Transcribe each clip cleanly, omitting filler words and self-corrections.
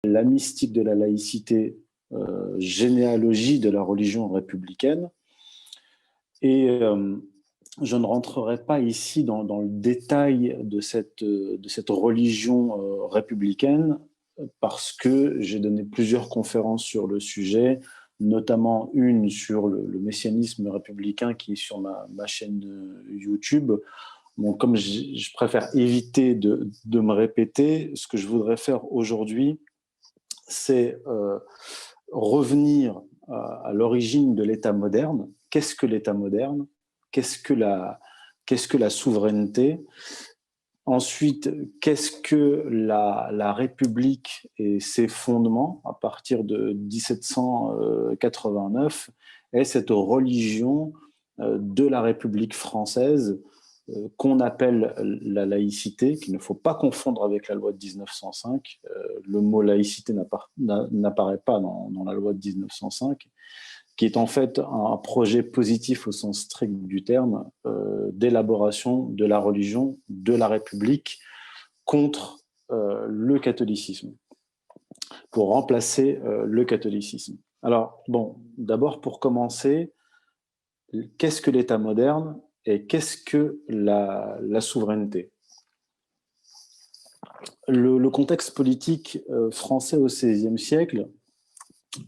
la mystique de la laïcité, généalogie de la religion républicaine. Et je ne rentrerai pas ici dans le détail de cette religion républicaine, parce que j'ai donné plusieurs conférences sur le sujet, notamment une sur le messianisme républicain qui est sur ma chaîne YouTube. Bon, comme je préfère éviter de me répéter, ce que je voudrais faire aujourd'hui, c'est revenir à l'origine de l'État moderne. Qu'est-ce que l'État moderne? Qu'est-ce que la souveraineté? Ensuite, qu'est-ce que la République et ses fondements à partir de 1789 et cette religion de la République française qu'on appelle la laïcité, qu'il ne faut pas confondre avec la loi de 1905. Le mot laïcité n'apparaît pas dans la loi de 1905, qui est en fait un projet positif au sens strict du terme, d'élaboration de la religion de la République contre le catholicisme, pour remplacer le catholicisme. Alors, bon, d'abord pour commencer, qu'est-ce que l'État moderne et qu'est-ce que la souveraineté? Le contexte politique français au XVIe siècle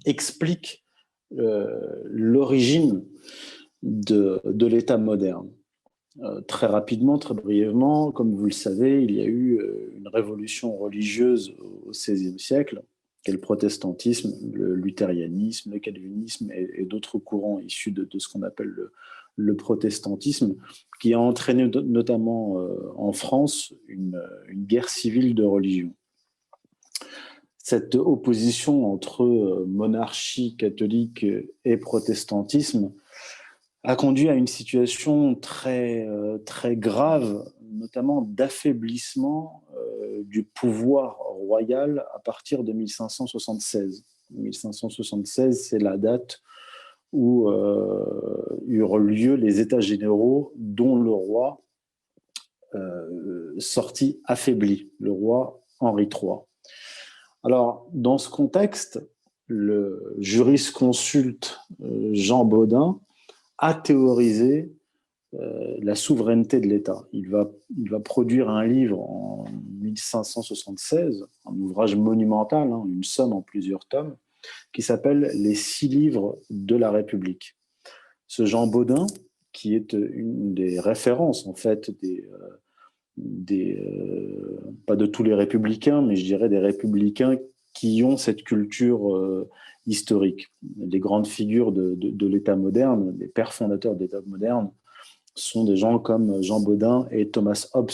explique l'origine de l'État moderne. Très rapidement, très brièvement, comme vous le savez, il y a eu une révolution religieuse au XVIe siècle, qui est le protestantisme, le luthérianisme, le calvinisme et d'autres courants issus de ce qu'on appelle le protestantisme, qui a entraîné notamment en France une guerre civile de religion. Cette opposition entre monarchie catholique et protestantisme a conduit à une situation très grave, notamment d'affaiblissement du pouvoir royal à partir de 1576. 1576, c'est la date où eurent lieu les États généraux, dont le roi sortit affaibli, le roi Henri III. Alors, dans ce contexte, le jurisconsulte Jean Bodin a théorisé la souveraineté de l'État. Il va produire un livre en 1576, un ouvrage monumental, hein, une somme en plusieurs tomes, qui s'appelle « Les 6 livres de la République ». Ce Jean Bodin, qui est une des références, en fait, pas de tous les républicains, mais je dirais des républicains qui ont cette culture historique. Les grandes figures de l'État moderne, les pères fondateurs de l'État moderne, sont des gens comme Jean Bodin et Thomas Hobbes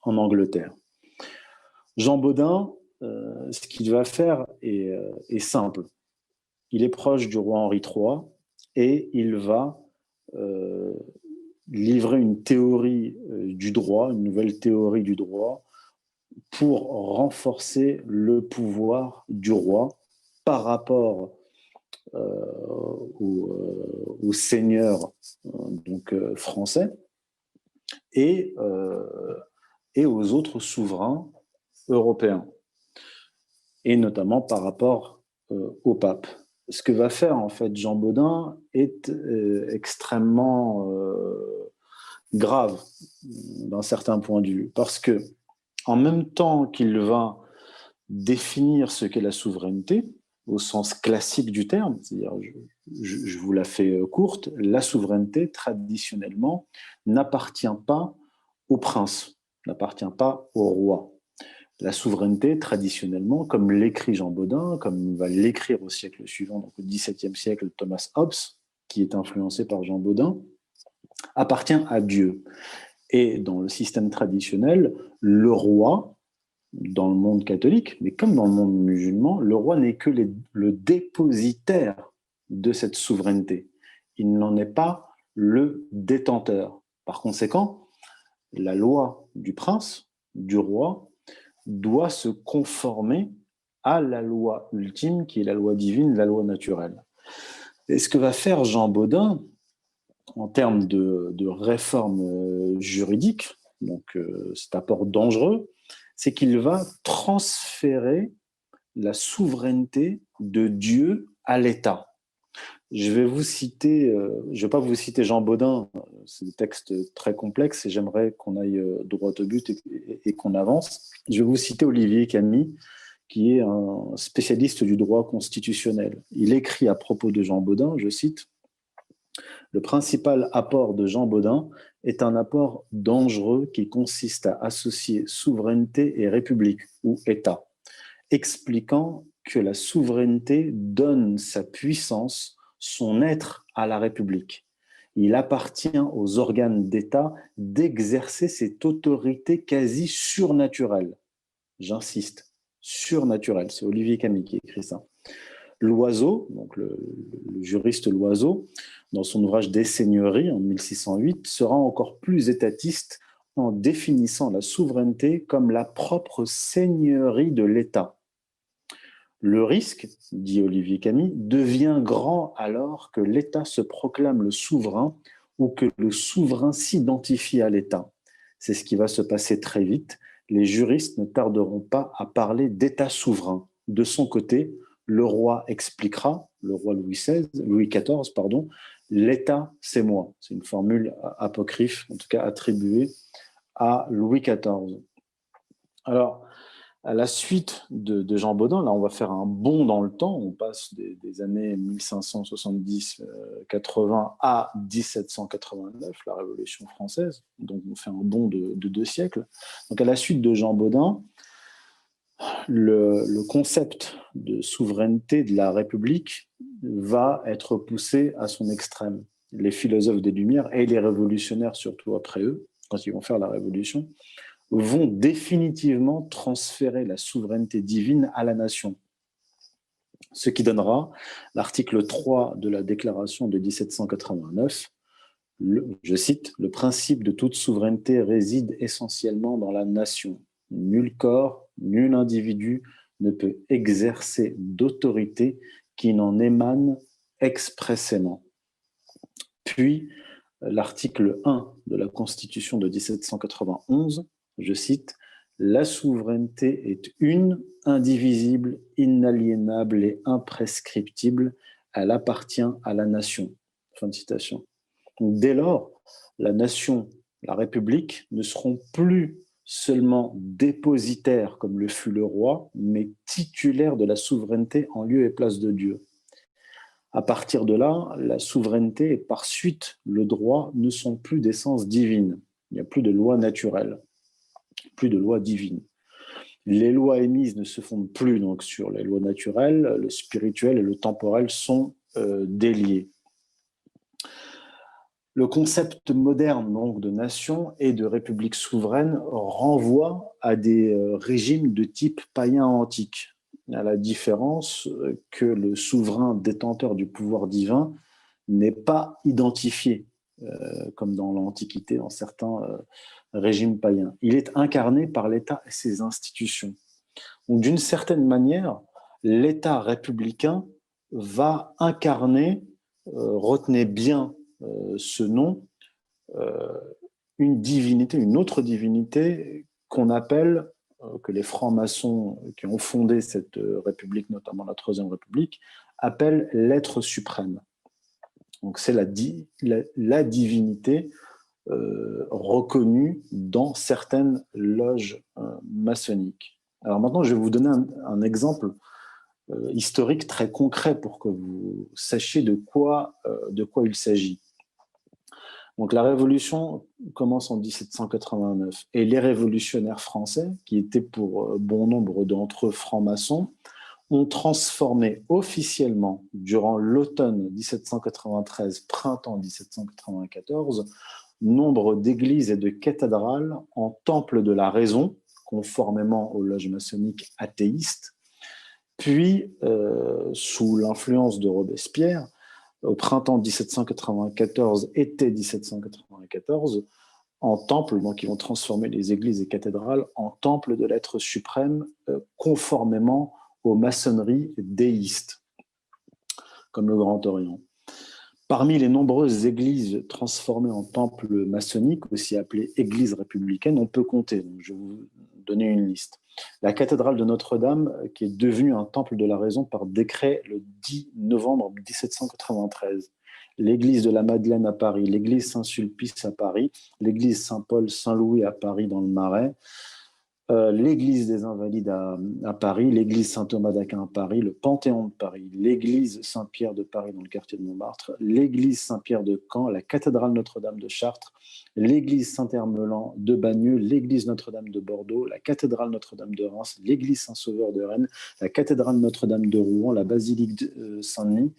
en Angleterre. Jean Bodin, ce qu'il va faire est simple. Il est proche du roi Henri III et il va livrer une théorie du droit, une nouvelle théorie du droit, pour renforcer le pouvoir du roi par rapport aux seigneurs français et aux autres souverains européens, et notamment par rapport au pape. Ce que va faire en fait Jean Bodin est extrêmement grave d'un certain point de vue, parce que en même temps qu'il va définir ce qu'est la souveraineté, au sens classique du terme, c'est-à-dire, je vous la fais courte, la souveraineté, traditionnellement, n'appartient pas au prince, n'appartient pas au roi. La souveraineté, traditionnellement, comme l'écrit Jean Bodin, comme va l'écrire au siècle suivant, donc au XVIIe siècle, Thomas Hobbes, qui est influencé par Jean Bodin, appartient à Dieu. Et dans le système traditionnel, le roi, dans le monde catholique, mais comme dans le monde musulman, le roi n'est que le dépositaire de cette souveraineté. Il n'en est pas le détenteur. Par conséquent, la loi du prince, du roi, doit se conformer à la loi ultime, qui est la loi divine, la loi naturelle. Et ce que va faire Jean Bodin, en termes de réforme juridique, donc cet apport dangereux, c'est qu'il va transférer la souveraineté de Dieu à l'État. Je vais vous citer, je ne vais pas vous citer Jean Bodin, c'est des textes très complexes et j'aimerais qu'on aille droit au but et qu'on avance. Je vais vous citer Olivier Camille, qui est un spécialiste du droit constitutionnel. Il écrit à propos de Jean Bodin, je cite, « Le principal apport de Jean Bodin est un apport dangereux qui consiste à associer souveraineté et république, ou État, expliquant que la souveraineté donne sa puissance, son être à la République. Il appartient aux organes d'État d'exercer cette autorité quasi surnaturelle. » J'insiste, surnaturelle. C'est Olivier Camille qui écrit ça. Loiseau, donc le juriste Loiseau, dans son ouvrage Des Seigneuries en 1608, sera encore plus étatiste en définissant la souveraineté comme la propre seigneurie de l'État. Le risque, dit Olivier Camille, devient grand alors que l'État se proclame le souverain ou que le souverain s'identifie à l'État. C'est ce qui va se passer très vite. Les juristes ne tarderont pas à parler d'État souverain. De son côté, le roi expliquera, le roi Louis XIV, pardon, l'État, c'est moi. C'est une formule apocryphe, en tout cas attribuée à Louis XIV. Alors, à la suite de Jean Bodin, là, on va faire un bond dans le temps. On passe des années 1570-80 à 1789, la Révolution française. Donc, on fait un bond de 2 siècles. Donc, à la suite de Jean Bodin, le concept de souveraineté de la République va être poussé à son extrême. Les philosophes des Lumières et les révolutionnaires, surtout après eux, quand ils vont faire la Révolution, vont définitivement transférer la souveraineté divine à la nation. Ce qui donnera l'article 3 de la Déclaration de 1789, je cite, « Le principe de toute souveraineté réside essentiellement dans la nation. Nul corps, nul individu ne peut exercer d'autorité qui n'en émane expressément. » Puis, l'article 1 de la Constitution de 1791, je cite, « La souveraineté est une, indivisible, inaliénable et imprescriptible. Elle appartient à la nation. » Fin de citation. Donc, dès lors, la nation, la République ne seront plus seulement dépositaires comme le fut le roi, mais titulaires de la souveraineté en lieu et place de Dieu. À partir de là, la souveraineté et par suite le droit ne sont plus d'essence divine. Il n'y a plus de loi naturelle, plus de loi divine. Les lois émises ne se fondent plus donc sur les lois naturelles, le spirituel et le temporel sont déliés. Le concept moderne donc, de nation et de république souveraine renvoie à des régimes de type païen antique, à la différence que le souverain détenteur du pouvoir divin n'est pas identifié, comme dans l'Antiquité, dans certains régimes païens. Il est incarné par l'État et ses institutions. Donc, d'une certaine manière, l'État républicain va incarner, retenez bien ce nom, une divinité, une autre divinité qu'on appelle, que les francs-maçons qui ont fondé cette république, notamment la Troisième République, appellent l'être suprême. Donc c'est la divinité reconnue dans certaines loges maçonniques. Alors maintenant, je vais vous donner un exemple historique très concret pour que vous sachiez de quoi il s'agit. Donc la Révolution commence en 1789 et les révolutionnaires français, qui étaient pour bon nombre d'entre eux francs-maçons, ont transformé officiellement, durant l'automne 1793, printemps 1794, nombre d'églises et de cathédrales en temples de la raison, conformément aux loges maçonniques athéistes, puis, sous l'influence de Robespierre, au printemps 1794, été 1794, en temple, donc ils vont transformer les églises et cathédrales en temples de l'être suprême, conformément aux maçonneries déistes, comme le Grand Orient. Parmi les nombreuses églises transformées en temples maçonniques, aussi appelées églises républicaines, on peut compter, donc je vais vous donner une liste. La cathédrale de Notre-Dame, qui est devenue un temple de la raison par décret le 10 novembre 1793. L'église de la Madeleine à Paris, l'église Saint-Sulpice à Paris, l'église Saint-Paul-Saint-Louis à Paris dans le Marais, l'église des Invalides à Paris, l'église Saint-Thomas d'Aquin à Paris, le Panthéon de Paris, l'église Saint-Pierre de Paris dans le quartier de Montmartre, l'église Saint-Pierre de Caen, la cathédrale Notre-Dame de Chartres, l'église Saint-Hermelan de Bagneux, l'église Notre-Dame de Bordeaux, la cathédrale Notre-Dame de Reims, l'église Saint-Sauveur de Rennes, la cathédrale Notre-Dame de Rouen, la basilique de Saint-Denis,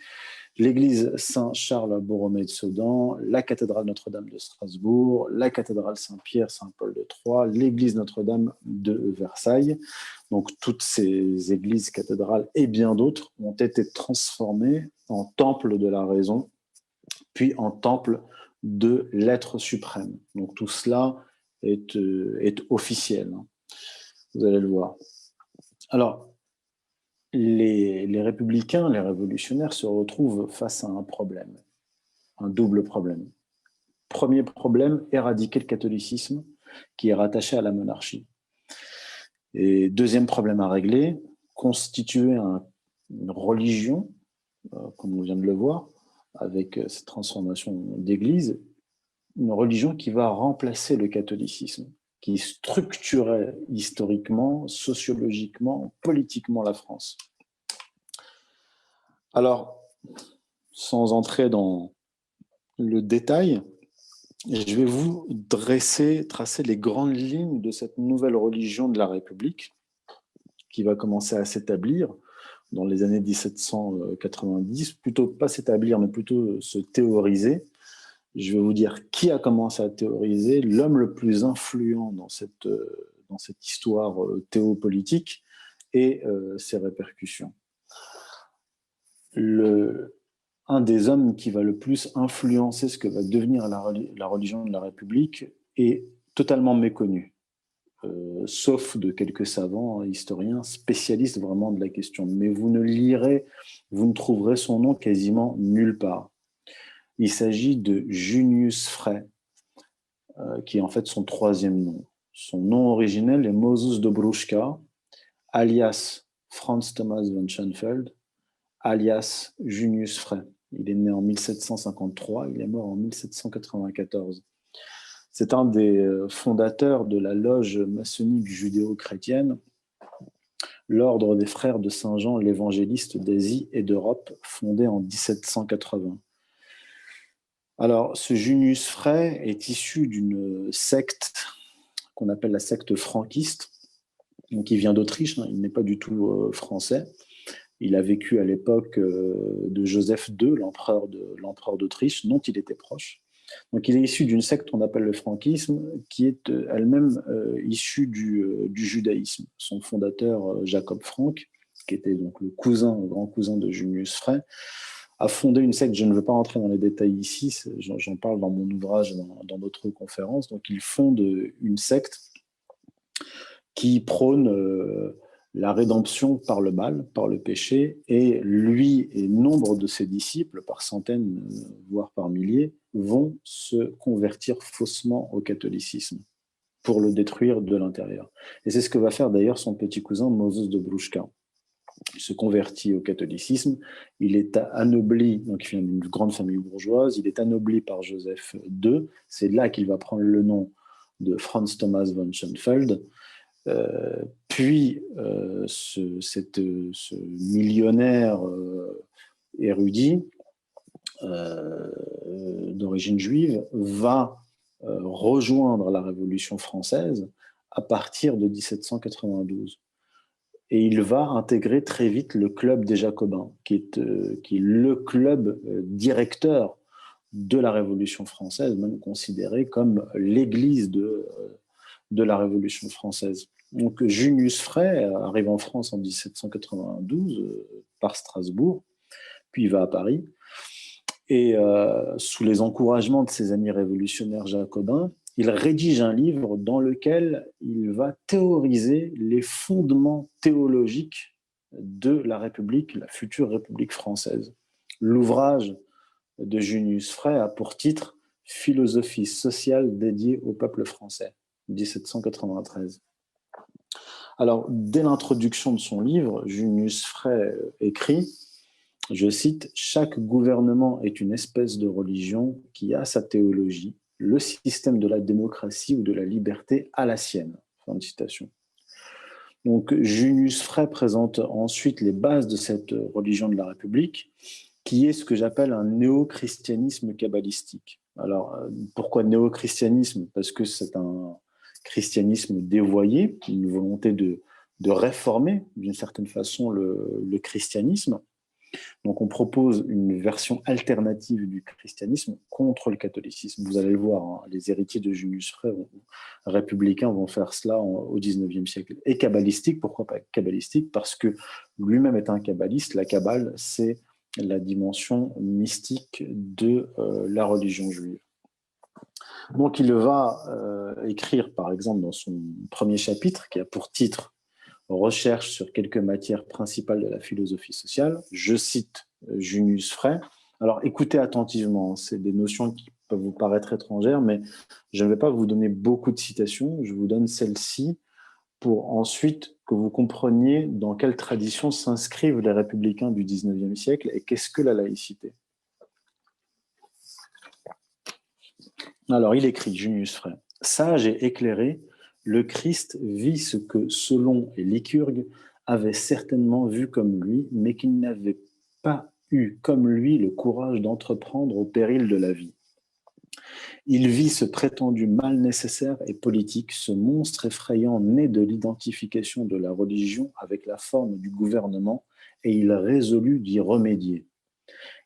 l'église Saint-Charles à Borromée de Sedan, la cathédrale Notre-Dame de Strasbourg, la cathédrale Saint-Pierre, Saint-Paul de Troyes, l'église Notre-Dame de Versailles. Donc toutes ces églises, cathédrales et bien d'autres ont été transformées en temple de la raison, puis en temple de l'être suprême. Donc tout cela est officiel. Vous allez le voir. Alors, les républicains, les révolutionnaires se retrouvent face à un problème, un double problème. Premier problème, éradiquer le catholicisme qui est rattaché à la monarchie. Et deuxième problème à régler, constituer une religion, comme on vient de le voir, avec cette transformation d'église, une religion qui va remplacer le catholicisme, qui structurait historiquement, sociologiquement, politiquement la France. Alors, sans entrer dans le détail, je vais vous tracer les grandes lignes de cette nouvelle religion de la République qui va commencer à s'établir dans les années 1790, plutôt pas s'établir, mais plutôt se théoriser. Je vais vous dire qui a commencé à théoriser, l'homme le plus influent dans cette histoire théopolitique et ses répercussions. Un des hommes qui va le plus influencer ce que va devenir la religion de la République est totalement méconnu, sauf de quelques savants, historiens, spécialistes vraiment de la question. Mais vous ne trouverez son nom quasiment nulle part. Il s'agit de Junius Frey, qui est en fait son troisième nom. Son nom originel est Moses Dobruschka, alias Franz Thomas von Schoenfeld, alias Junius Frey. Il est né en 1753, il est mort en 1794. C'est un des fondateurs de la loge maçonnique judéo-chrétienne, l'ordre des frères de Saint-Jean l'évangéliste d'Asie et d'Europe, fondé en 1780. Alors, ce Junius Frey est issu d'une secte qu'on appelle la secte franquiste, donc il vient d'Autriche, hein, il n'est pas du tout français. Il a vécu à l'époque de Joseph II, l'empereur d'Autriche, dont il était proche. Donc il est issu d'une secte qu'on appelle le franquisme, qui est elle-même issue du judaïsme. Son fondateur, Jacob Frank, qui était donc le grand cousin de Junius Frey, a fondé une secte. Je ne veux pas rentrer dans les détails ici, j'en parle dans mon ouvrage, dans d'autres conférences. Donc il fonde une secte qui prône la rédemption par le mal, par le péché, et lui et nombre de ses disciples, par centaines, voire par milliers, vont se convertir faussement au catholicisme pour le détruire de l'intérieur. Et c'est ce que va faire d'ailleurs son petit cousin Moses Dobruschka. Il se convertit au catholicisme, il est anobli, donc il vient d'une grande famille bourgeoise, il est anobli par Joseph II, c'est là qu'il va prendre le nom de Franz Thomas von Schoenfeld. Puis ce millionnaire érudit d'origine juive va rejoindre la Révolution française à partir de 1792. Et il va intégrer très vite le club des Jacobins, qui est le club directeur de la Révolution française, même considéré comme l'église de la Révolution française. Donc Junius Frey arrive en France en 1792 par Strasbourg, puis il va à Paris, et sous les encouragements de ses amis révolutionnaires jacobins, il rédige un livre dans lequel il va théoriser les fondements théologiques de la République, la future République française. L'ouvrage de Junius Frey a pour titre « Philosophie sociale dédiée au peuple français », 1793. Alors, dès l'introduction de son livre, Junius Frey écrit, je cite, « Chaque gouvernement est une espèce de religion qui a sa théologie, le système de la démocratie ou de la liberté a la sienne. » Fin de citation. Donc, Junius Frey présente ensuite les bases de cette religion de la République, qui est ce que j'appelle un néo-christianisme kabbalistique. Alors, pourquoi néo-christianisme? Parce que c'est un christianisme dévoyé, une volonté de réformer d'une certaine façon le christianisme. Donc, on propose une version alternative du christianisme contre le catholicisme. Vous allez le voir, hein, les héritiers de Junius Frey républicains vont faire cela au XIXe siècle. Et kabbalistique, pourquoi pas kabbalistique? Parce que lui-même est un kabbaliste. La Kabbale, c'est la dimension mystique de la religion juive. Donc, il va écrire, par exemple, dans son premier chapitre, qui a pour titre recherche sur quelques matières principales de la philosophie sociale. Je cite Junius Frey. Alors, écoutez attentivement, c'est des notions qui peuvent vous paraître étrangères, mais je ne vais pas vous donner beaucoup de citations, je vous donne celle-ci pour ensuite que vous compreniez dans quelle tradition s'inscrivent les républicains du XIXe siècle et qu'est-ce que la laïcité. Alors, il écrit, Junius Frey, « Sage et éclairé, le Christ vit ce que Solon et Lycurgue avaient certainement vu comme lui, mais qu'il n'avait pas eu comme lui le courage d'entreprendre au péril de la vie. Il vit ce prétendu mal nécessaire et politique, ce monstre effrayant né de l'identification de la religion avec la forme du gouvernement, et il résolut d'y remédier.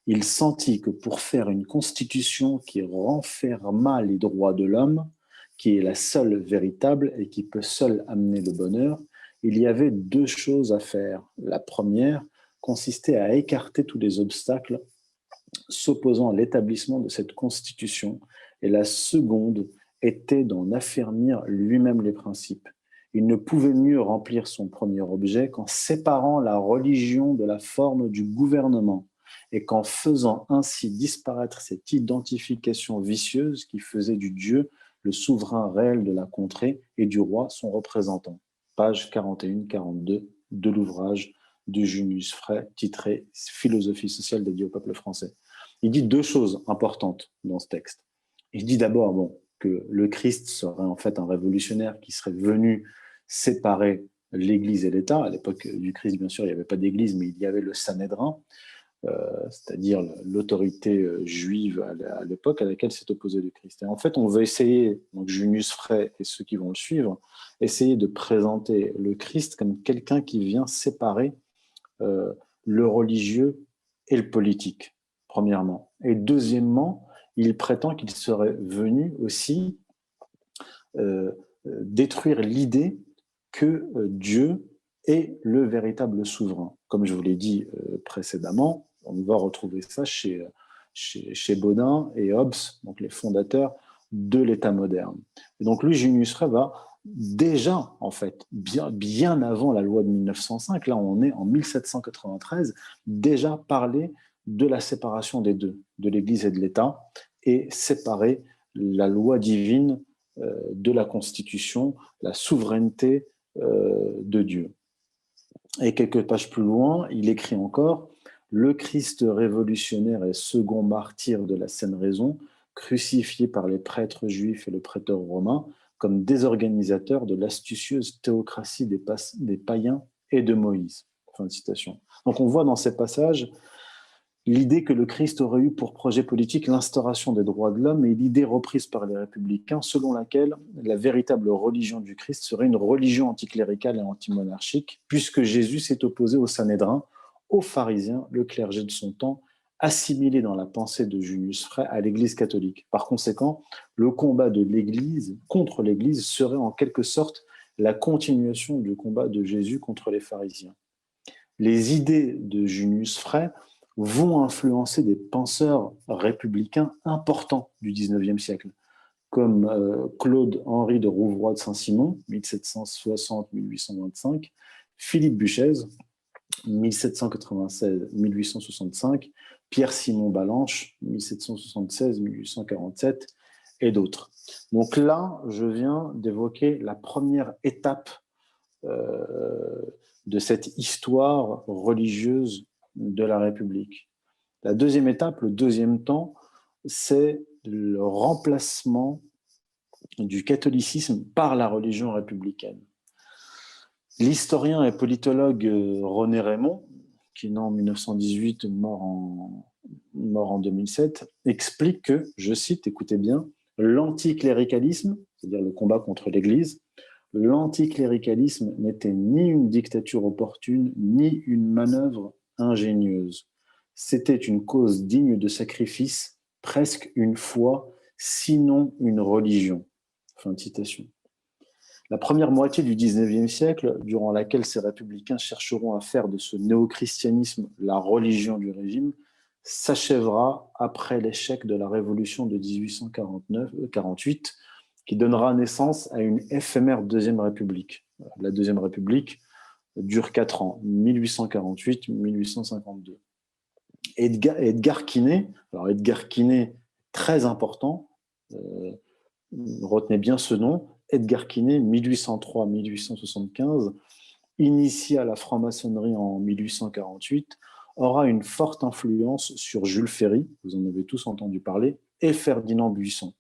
Il sentit que pour faire une constitution qui renfermât les droits de l'homme, qui est la seule véritable et qui peut seule amener le bonheur, il y avait deux choses à faire. La première consistait à écarter tous les obstacles s'opposant à l'établissement de cette constitution, et la seconde était d'en affermir lui-même les principes. Il ne pouvait mieux remplir son premier objet qu'en séparant la religion de la forme du gouvernement, et qu'en faisant ainsi disparaître cette identification vicieuse qui faisait du Dieu le souverain réel de la contrée et du roi son représentant. Page 41-42 de l'ouvrage de Junius Frey, titré « Philosophie sociale dédiée au peuple français ». Il dit deux choses importantes dans ce texte. Il dit d'abord que le Christ serait en fait un révolutionnaire qui serait venu séparer l'Église et l'État. À l'époque du Christ, bien sûr, il n'y avait pas d'Église, mais il y avait le Sanhédrin, c'est-à-dire l'autorité juive à l'époque à laquelle s'est opposé le Christ. Et en fait, on veut essayer, donc Junius Frey et ceux qui vont le suivre, essayer de présenter le Christ comme quelqu'un qui vient séparer le religieux et le politique, premièrement. Et deuxièmement, il prétend qu'il serait venu aussi détruire l'idée que Dieu est le véritable souverain. Comme je vous l'ai dit précédemment, on va retrouver ça chez Baudin et Hobbes, donc les fondateurs de l'État moderne. Et donc lui, Junius Frey va déjà, en fait, bien avant la loi de 1905, là on est en 1793, déjà parler de la séparation des deux, de l'Église et de l'État, et séparer la loi divine de la Constitution, la souveraineté de Dieu. Et quelques pages plus loin, il écrit encore « Le Christ révolutionnaire et second martyr de la saine raison, crucifié par les prêtres juifs et le prêteur romain, comme désorganisateur de l'astucieuse théocratie des païens et de Moïse. » Fin de citation. Donc on voit dans ces passages l'idée que le Christ aurait eu pour projet politique l'instauration des droits de l'homme et l'idée reprise par les républicains selon laquelle la véritable religion du Christ serait une religion anticléricale et antimonarchique, puisque Jésus s'est opposé au Sanhédrin, aux pharisiens, le clergé de son temps, assimilé dans la pensée de Junius Frey à l'Église catholique. Par conséquent, le combat de l'Église contre l'Église serait en quelque sorte la continuation du combat de Jésus contre les pharisiens. Les idées de Junius Frey vont influencer des penseurs républicains importants du XIXe siècle, comme Claude-Henri de Rouvroy de Saint-Simon, 1760-1825, Philippe Buchez, 1796-1865, Pierre-Simon Balanche, 1776-1847, et d'autres. Donc là, je viens d'évoquer la première étape de cette histoire religieuse de la République. La deuxième étape, le deuxième temps, c'est le remplacement du catholicisme par la religion républicaine. L'historien et politologue René Raymond, qui est né en 1918, mort en 2007, explique que, je cite, écoutez bien, l'anticléricalisme, c'est-à-dire le combat contre l'Église, l'anticléricalisme n'était ni une dictature opportune, ni une manœuvre ingénieuse. C'était une cause digne de sacrifice, presque une foi, sinon une religion. Fin de citation. La première moitié du XIXe siècle, durant laquelle ces républicains chercheront à faire de ce néo-christianisme la religion du régime, s'achèvera après l'échec de la révolution de 1848, qui donnera naissance à une éphémère Deuxième République. La Deuxième République dure 4 ans, 1848-1852. Edgar Quinet, alors Edgar Quinet, très important, retenez bien ce nom, Edgar Quinet, 1803-1875, initia la franc-maçonnerie en 1848, aura une forte influence sur Jules Ferry, vous en avez tous entendu parler, et Ferdinand Buisson.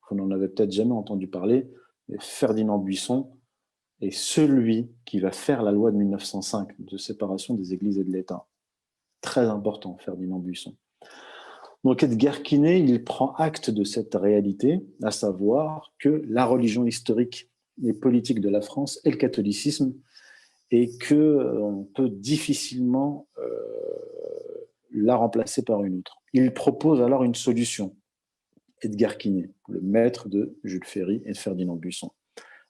Vous n'en avez peut-être jamais entendu parler, mais Ferdinand Buisson est celui qui va faire la loi de 1905 de séparation des églises et de l'État. Très important, Ferdinand Buisson. Donc Edgar Quinet, il prend acte de cette réalité, à savoir que la religion historique et politique de la France est le catholicisme et qu'on peut difficilement la remplacer par une autre. Il propose alors une solution. Edgar Quinet, le maître de Jules Ferry et de Ferdinand Buisson.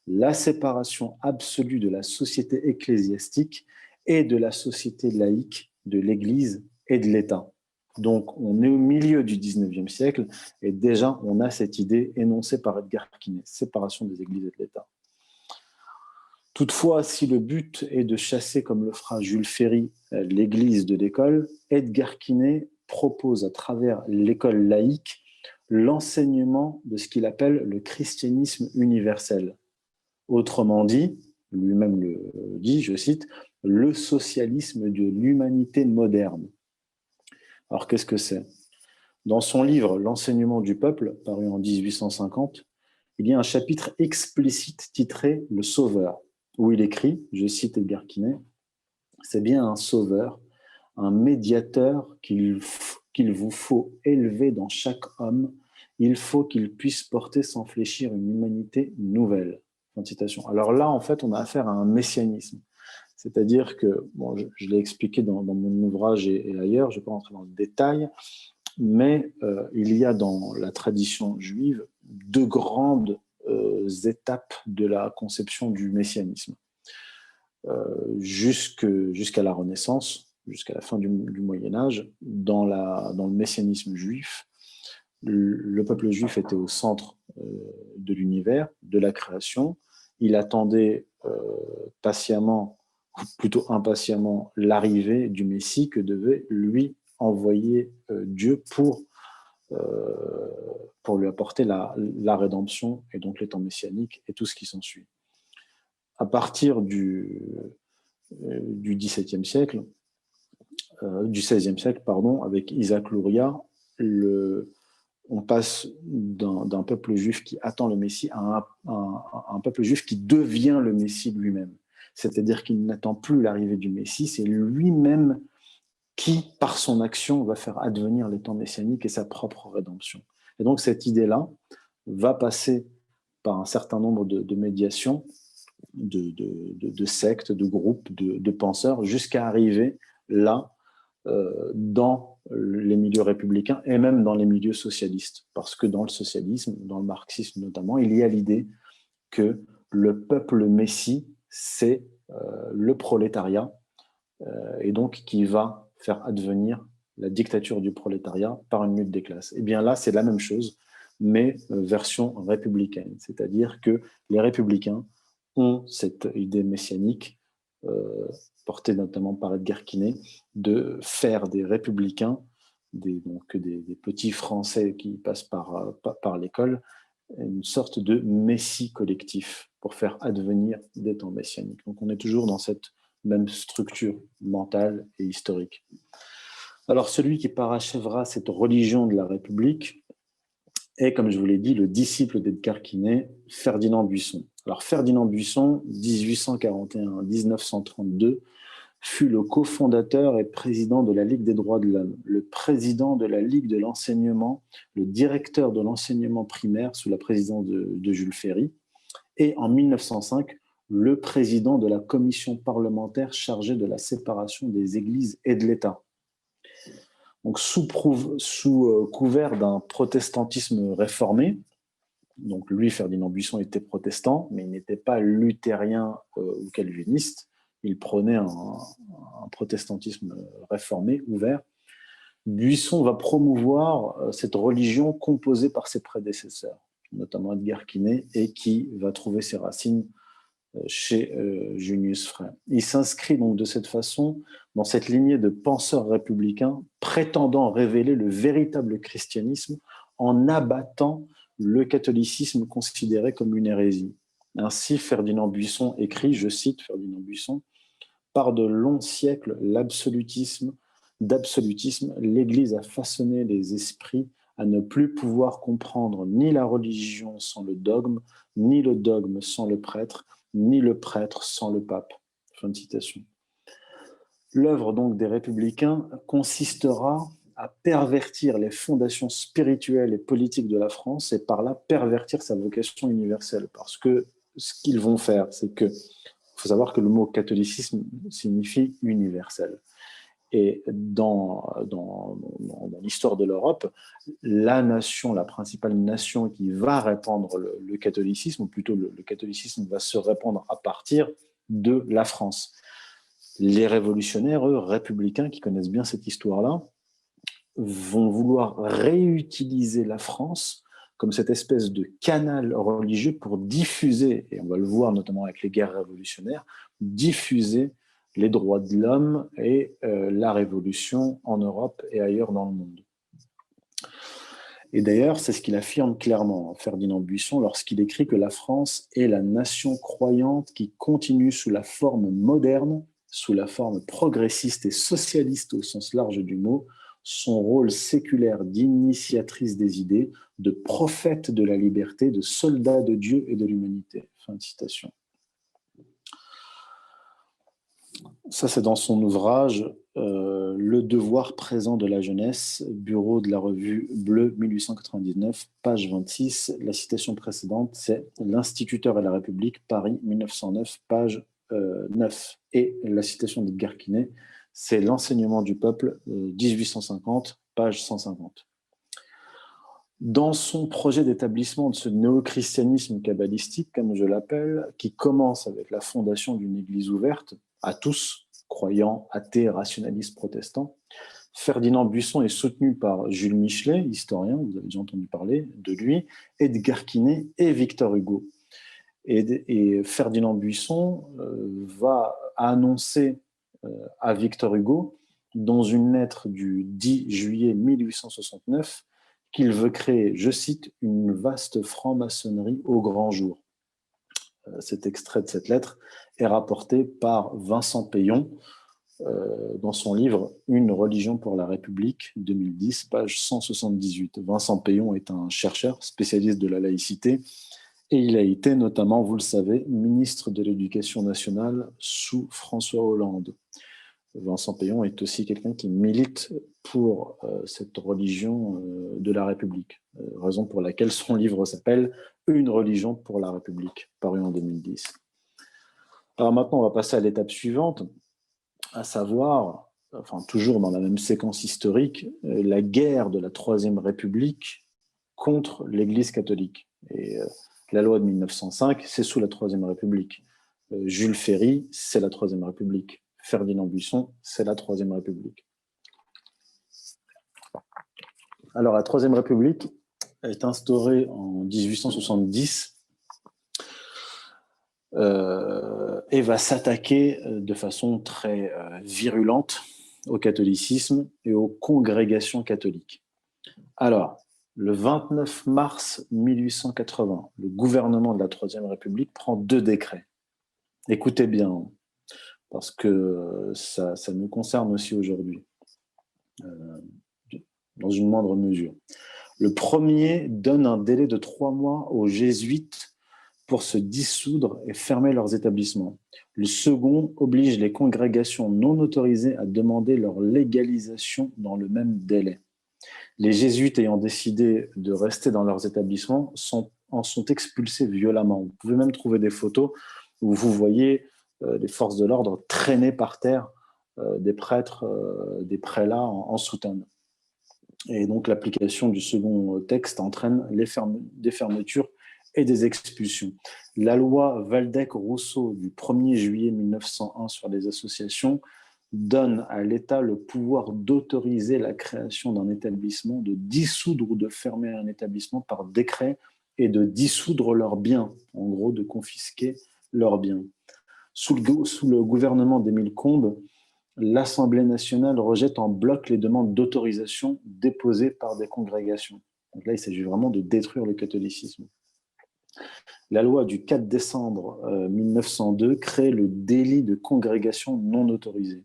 La séparation absolue de la société ecclésiastique et de la société laïque, de l'Église et de l'État. Donc, on est au milieu du XIXe siècle et déjà, on a cette idée énoncée par Edgar Quinet, séparation des églises et de l'État. Toutefois, si le but est de chasser, comme le fera Jules Ferry, l'Église de l'école, Edgar Quinet propose à travers l'école laïque l'enseignement de ce qu'il appelle le christianisme universel. Autrement dit, lui-même le dit, je cite, le socialisme de l'humanité moderne. Alors, qu'est-ce que c'est? Dans son livre « L'enseignement du peuple », paru en 1850, il y a un chapitre explicite titré « Le Sauveur », où il écrit, je cite Edgar Quinet, « C'est bien un sauveur, un médiateur qu'il vous faut élever dans chaque homme. Il faut qu'il puisse porter sans fléchir une humanité nouvelle. » Fin de citation. Alors là, en fait, on a affaire à un messianisme. C'est-à-dire que, bon, je l'ai expliqué dans mon ouvrage et ailleurs, je ne vais pas rentrer dans le détail, mais il y a dans la tradition juive deux grandes étapes de la conception du messianisme. Jusqu'à la Renaissance, jusqu'à la fin du Moyen-Âge, dans le messianisme juif, le peuple juif était au centre de l'univers, de la création. Il attendait patiemment, ou plutôt impatiemment, l'arrivée du Messie que devait lui envoyer Dieu pour lui apporter la rédemption et donc les temps messianiques et tout ce qui s'ensuit. À partir du XVIe siècle, du XVIe siècle, pardon, avec Isaac Luria, on passe d'un peuple juif qui attend le Messie à un peuple juif qui devient le Messie lui-même. C'est-à-dire qu'il n'attend plus l'arrivée du Messie, c'est lui-même qui, par son action, va faire advenir les temps messianiques et sa propre rédemption. Et donc cette idée-là va passer par un certain nombre de médiations, de sectes, de groupes, de penseurs, jusqu'à arriver là, dans les milieux républicains et même dans les milieux socialistes. Parce que dans le socialisme, dans le marxisme notamment, il y a l'idée que le peuple messie, c'est le prolétariat, et donc qui va faire advenir la dictature du prolétariat par une lutte des classes. Et bien là, c'est la même chose, mais version républicaine. C'est-à-dire que les républicains ont cette idée messianique, portée notamment par Edgar Quinet, de faire des républicains, des petits Français qui passent par l'école, une sorte de messie collectif pour faire advenir des temps messianiques. Donc on est toujours dans cette même structure mentale et historique. Alors celui qui parachèvera cette religion de la République est, comme je vous l'ai dit, le disciple d'Edgar Quinet, Ferdinand Buisson. Alors Ferdinand Buisson, 1841-1932, fut le cofondateur et président de la Ligue des droits de l'homme, le président de la Ligue de l'enseignement, le directeur de l'enseignement primaire sous la présidence de Jules Ferry, et en 1905, le président de la commission parlementaire chargée de la séparation des églises et de l'État. Donc, sous couvert d'un protestantisme réformé, donc lui, Ferdinand Buisson, était protestant, mais il n'était pas luthérien ou calviniste. Il prônait un protestantisme réformé, ouvert. Buisson va promouvoir cette religion composée par ses prédécesseurs, notamment Edgar Quinet, et qui va trouver ses racines chez Junius Frey. Il s'inscrit donc de cette façon dans cette lignée de penseurs républicains prétendant révéler le véritable christianisme en abattant le catholicisme considéré comme une hérésie. Ainsi, Ferdinand Buisson écrit, je cite Ferdinand Buisson, « Par de longs siècles d'absolutisme, l'Église a façonné les esprits à ne plus pouvoir comprendre ni la religion sans le dogme, ni le dogme sans le prêtre, ni le prêtre sans le pape. » Fin de citation. L'œuvre donc des républicains consistera à pervertir les fondations spirituelles et politiques de la France et par là pervertir sa vocation universelle. Parce que ce qu'ils vont faire, c'est que, il faut savoir que le mot catholicisme signifie universel. Et dans l'histoire de l'Europe, la nation, la principale nation qui va répandre le catholicisme, ou plutôt le catholicisme va se répandre à partir de la France. Les révolutionnaires, eux, républicains, qui connaissent bien cette histoire-là, vont vouloir réutiliser la France comme cette espèce de canal religieux pour diffuser, et on va le voir notamment avec les guerres révolutionnaires, diffuser les droits de l'homme et la révolution en Europe et ailleurs dans le monde. Et d'ailleurs, c'est ce qu'il affirme clairement, Ferdinand Buisson, lorsqu'il écrit que la France est la nation croyante qui continue sous la forme moderne, sous la forme progressiste et socialiste au sens large du mot, son rôle séculaire d'initiatrice des idées, de prophète de la liberté, de soldat de Dieu et de l'humanité. Fin de citation. Ça, c'est dans son ouvrage Le devoir présent de la jeunesse, bureau de la revue Bleu 1899, page 26. La citation précédente, c'est L'Instituteur et la République, Paris 1909, page 9. Et la citation d'Edgar Quinet, c'est L'enseignement du peuple, 1850, page 150. Dans son projet d'établissement de ce néo-christianisme kabbalistique, comme je l'appelle, qui commence avec la fondation d'une église ouverte à tous, croyants, athées, rationalistes, protestants, Ferdinand Buisson est soutenu par Jules Michelet, historien, vous avez déjà entendu parler de lui, Edgar Quinet et Victor Hugo. Et Ferdinand Buisson va annoncer à Victor Hugo, dans une lettre du 10 juillet 1869, qu'il veut créer, je cite, une vaste franc-maçonnerie au grand jour. Cet extrait de cette lettre est rapporté par Vincent Payon dans son livre Une religion pour la République, 2010, page 178. Vincent Payon est un chercheur spécialiste de la laïcité et il a été notamment, vous le savez, ministre de l'Éducation nationale sous François Hollande. Vincent Payon est aussi quelqu'un qui milite pour cette religion de la République, raison pour laquelle son livre s'appelle « Une religion pour la République », paru en 2010. Alors maintenant, on va passer à l'étape suivante, à savoir, enfin toujours dans la même séquence historique, la guerre de la Troisième République contre l'Église catholique. Et la loi de 1905, c'est sous la Troisième République. Jules Ferry, c'est la Troisième République. Ferdinand Buisson, c'est la Troisième République. Alors, la Troisième République est instaurée en 1870 et va s'attaquer de façon très virulente au catholicisme et aux congrégations catholiques. Alors, Le 29 mars 1880, le gouvernement de la Troisième République prend 2 décrets. Écoutez bien, hein, parce que ça nous concerne aussi aujourd'hui, dans une moindre mesure. Le premier donne un délai de 3 mois aux jésuites pour se dissoudre et fermer leurs établissements. Le second oblige les congrégations non autorisées à demander leur légalisation dans le même délai. Les jésuites ayant décidé de rester dans leurs établissements en sont expulsés violemment. Vous pouvez même trouver des photos où vous voyez les forces de l'ordre traîner par terre des prêtres, des prélats en soutane. Et donc l'application du second texte entraîne des fermetures et des expulsions. La loi Waldeck-Rousseau du 1er juillet 1901 sur les associations donne à l'État le pouvoir d'autoriser la création d'un établissement, de dissoudre ou de fermer un établissement par décret et de dissoudre leurs biens, en gros de confisquer leurs biens. Sous le gouvernement d'Émile Combes, l'Assemblée nationale rejette en bloc les demandes d'autorisation déposées par des congrégations. Donc là, il s'agit vraiment de détruire le catholicisme. La loi du 4 décembre 1902 crée le délit de congrégation non autorisée.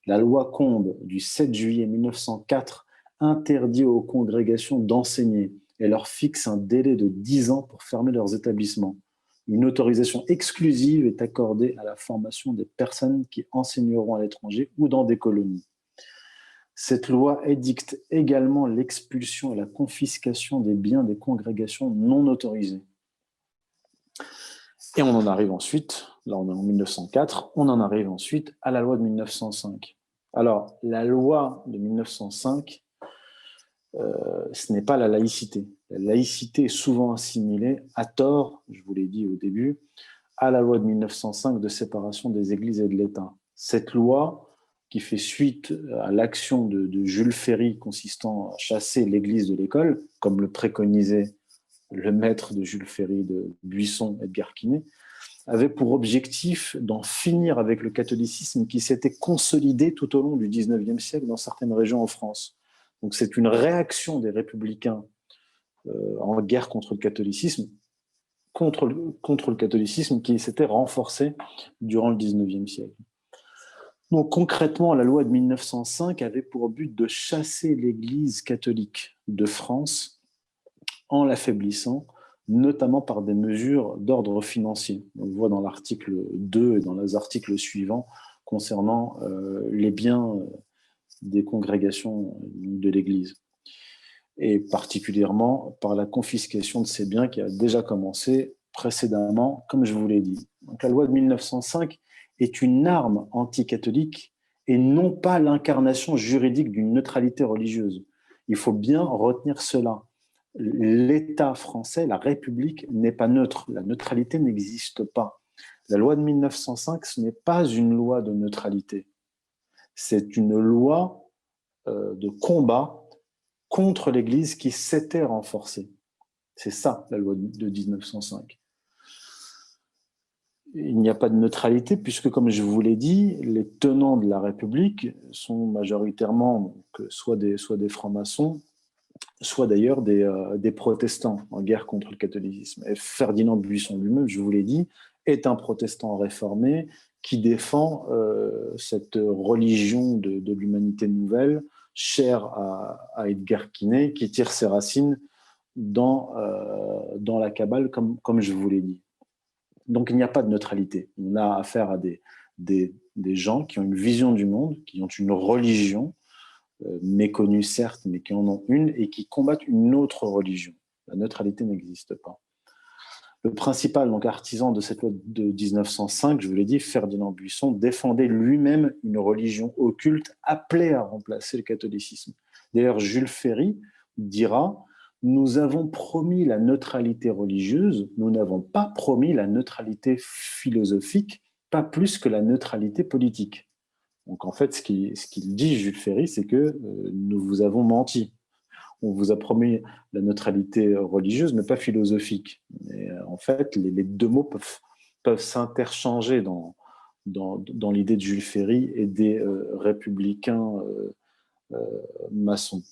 La loi Combes du 7 juillet 1904 interdit aux congrégations d'enseigner et leur fixe un délai de 10 ans pour fermer leurs établissements. Une autorisation exclusive est accordée à la formation des personnes qui enseigneront à l'étranger ou dans des colonies. Cette loi édicte également l'expulsion et la confiscation des biens des congrégations non autorisées. Et on en arrive ensuite, là on est en 1904, on en arrive ensuite à la loi de 1905. Alors, la loi de 1905, ce n'est pas la laïcité. La laïcité est souvent assimilée, à tort, je vous l'ai dit au début, à la loi de 1905 de séparation des églises et de l'État. Cette loi, qui fait suite à l'action de Jules Ferry consistant à chasser l'église de l'école, comme le préconisait le maître de Jules Ferry de Buisson, Edgar Quinet, avait pour objectif d'en finir avec le catholicisme qui s'était consolidé tout au long du XIXe siècle dans certaines régions en France. Donc c'est une réaction des républicains en guerre contre le catholicisme, contre le catholicisme qui s'était renforcé durant le XIXe siècle. Donc concrètement, la loi de 1905 avait pour but de chasser l'Église catholique de France en l'affaiblissant, notamment par des mesures d'ordre financier. On le voit dans l'article 2 et dans les articles suivants concernant les biens des congrégations de l'Église. Et particulièrement par la confiscation de ces biens qui a déjà commencé précédemment, comme je vous l'ai dit. Donc la loi de 1905 est une arme anticatholique et non pas l'incarnation juridique d'une neutralité religieuse. Il faut bien retenir cela. L'État français, la République, n'est pas neutre. La neutralité n'existe pas. La loi de 1905, ce n'est pas une loi de neutralité. C'est une loi de combat contre l'Église qui s'était renforcée. C'est ça, la loi de 1905. Il n'y a pas de neutralité puisque, comme je vous l'ai dit, les tenants de la République sont majoritairement donc, soit des francs-maçons, soit d'ailleurs des protestants en guerre contre le catholicisme. Et Ferdinand de Buisson lui-même, je vous l'ai dit, est un protestant réformé qui défend cette religion de l'humanité nouvelle, chère à Edgar Quinet, qui tire ses racines dans la Kabbale, comme je vous l'ai dit. Donc il n'y a pas de neutralité. On a affaire à des gens qui ont une vision du monde, qui ont une religion, méconnus certes, mais qui en ont une et qui combattent une autre religion. La neutralité n'existe pas. Le principal donc, artisan de cette loi de 1905, je vous l'ai dit, Ferdinand Buisson, défendait lui-même une religion occulte appelée à remplacer le catholicisme. D'ailleurs, Jules Ferry dira « Nous avons promis la neutralité religieuse, nous n'avons pas promis la neutralité philosophique, pas plus que la neutralité politique. » Donc en fait, ce qu'il dit, Jules Ferry, c'est que nous vous avons menti. On vous a promis la neutralité religieuse, mais pas philosophique. Et en fait, les deux mots peuvent s'interchanger dans l'idée de Jules Ferry et des républicains maçons.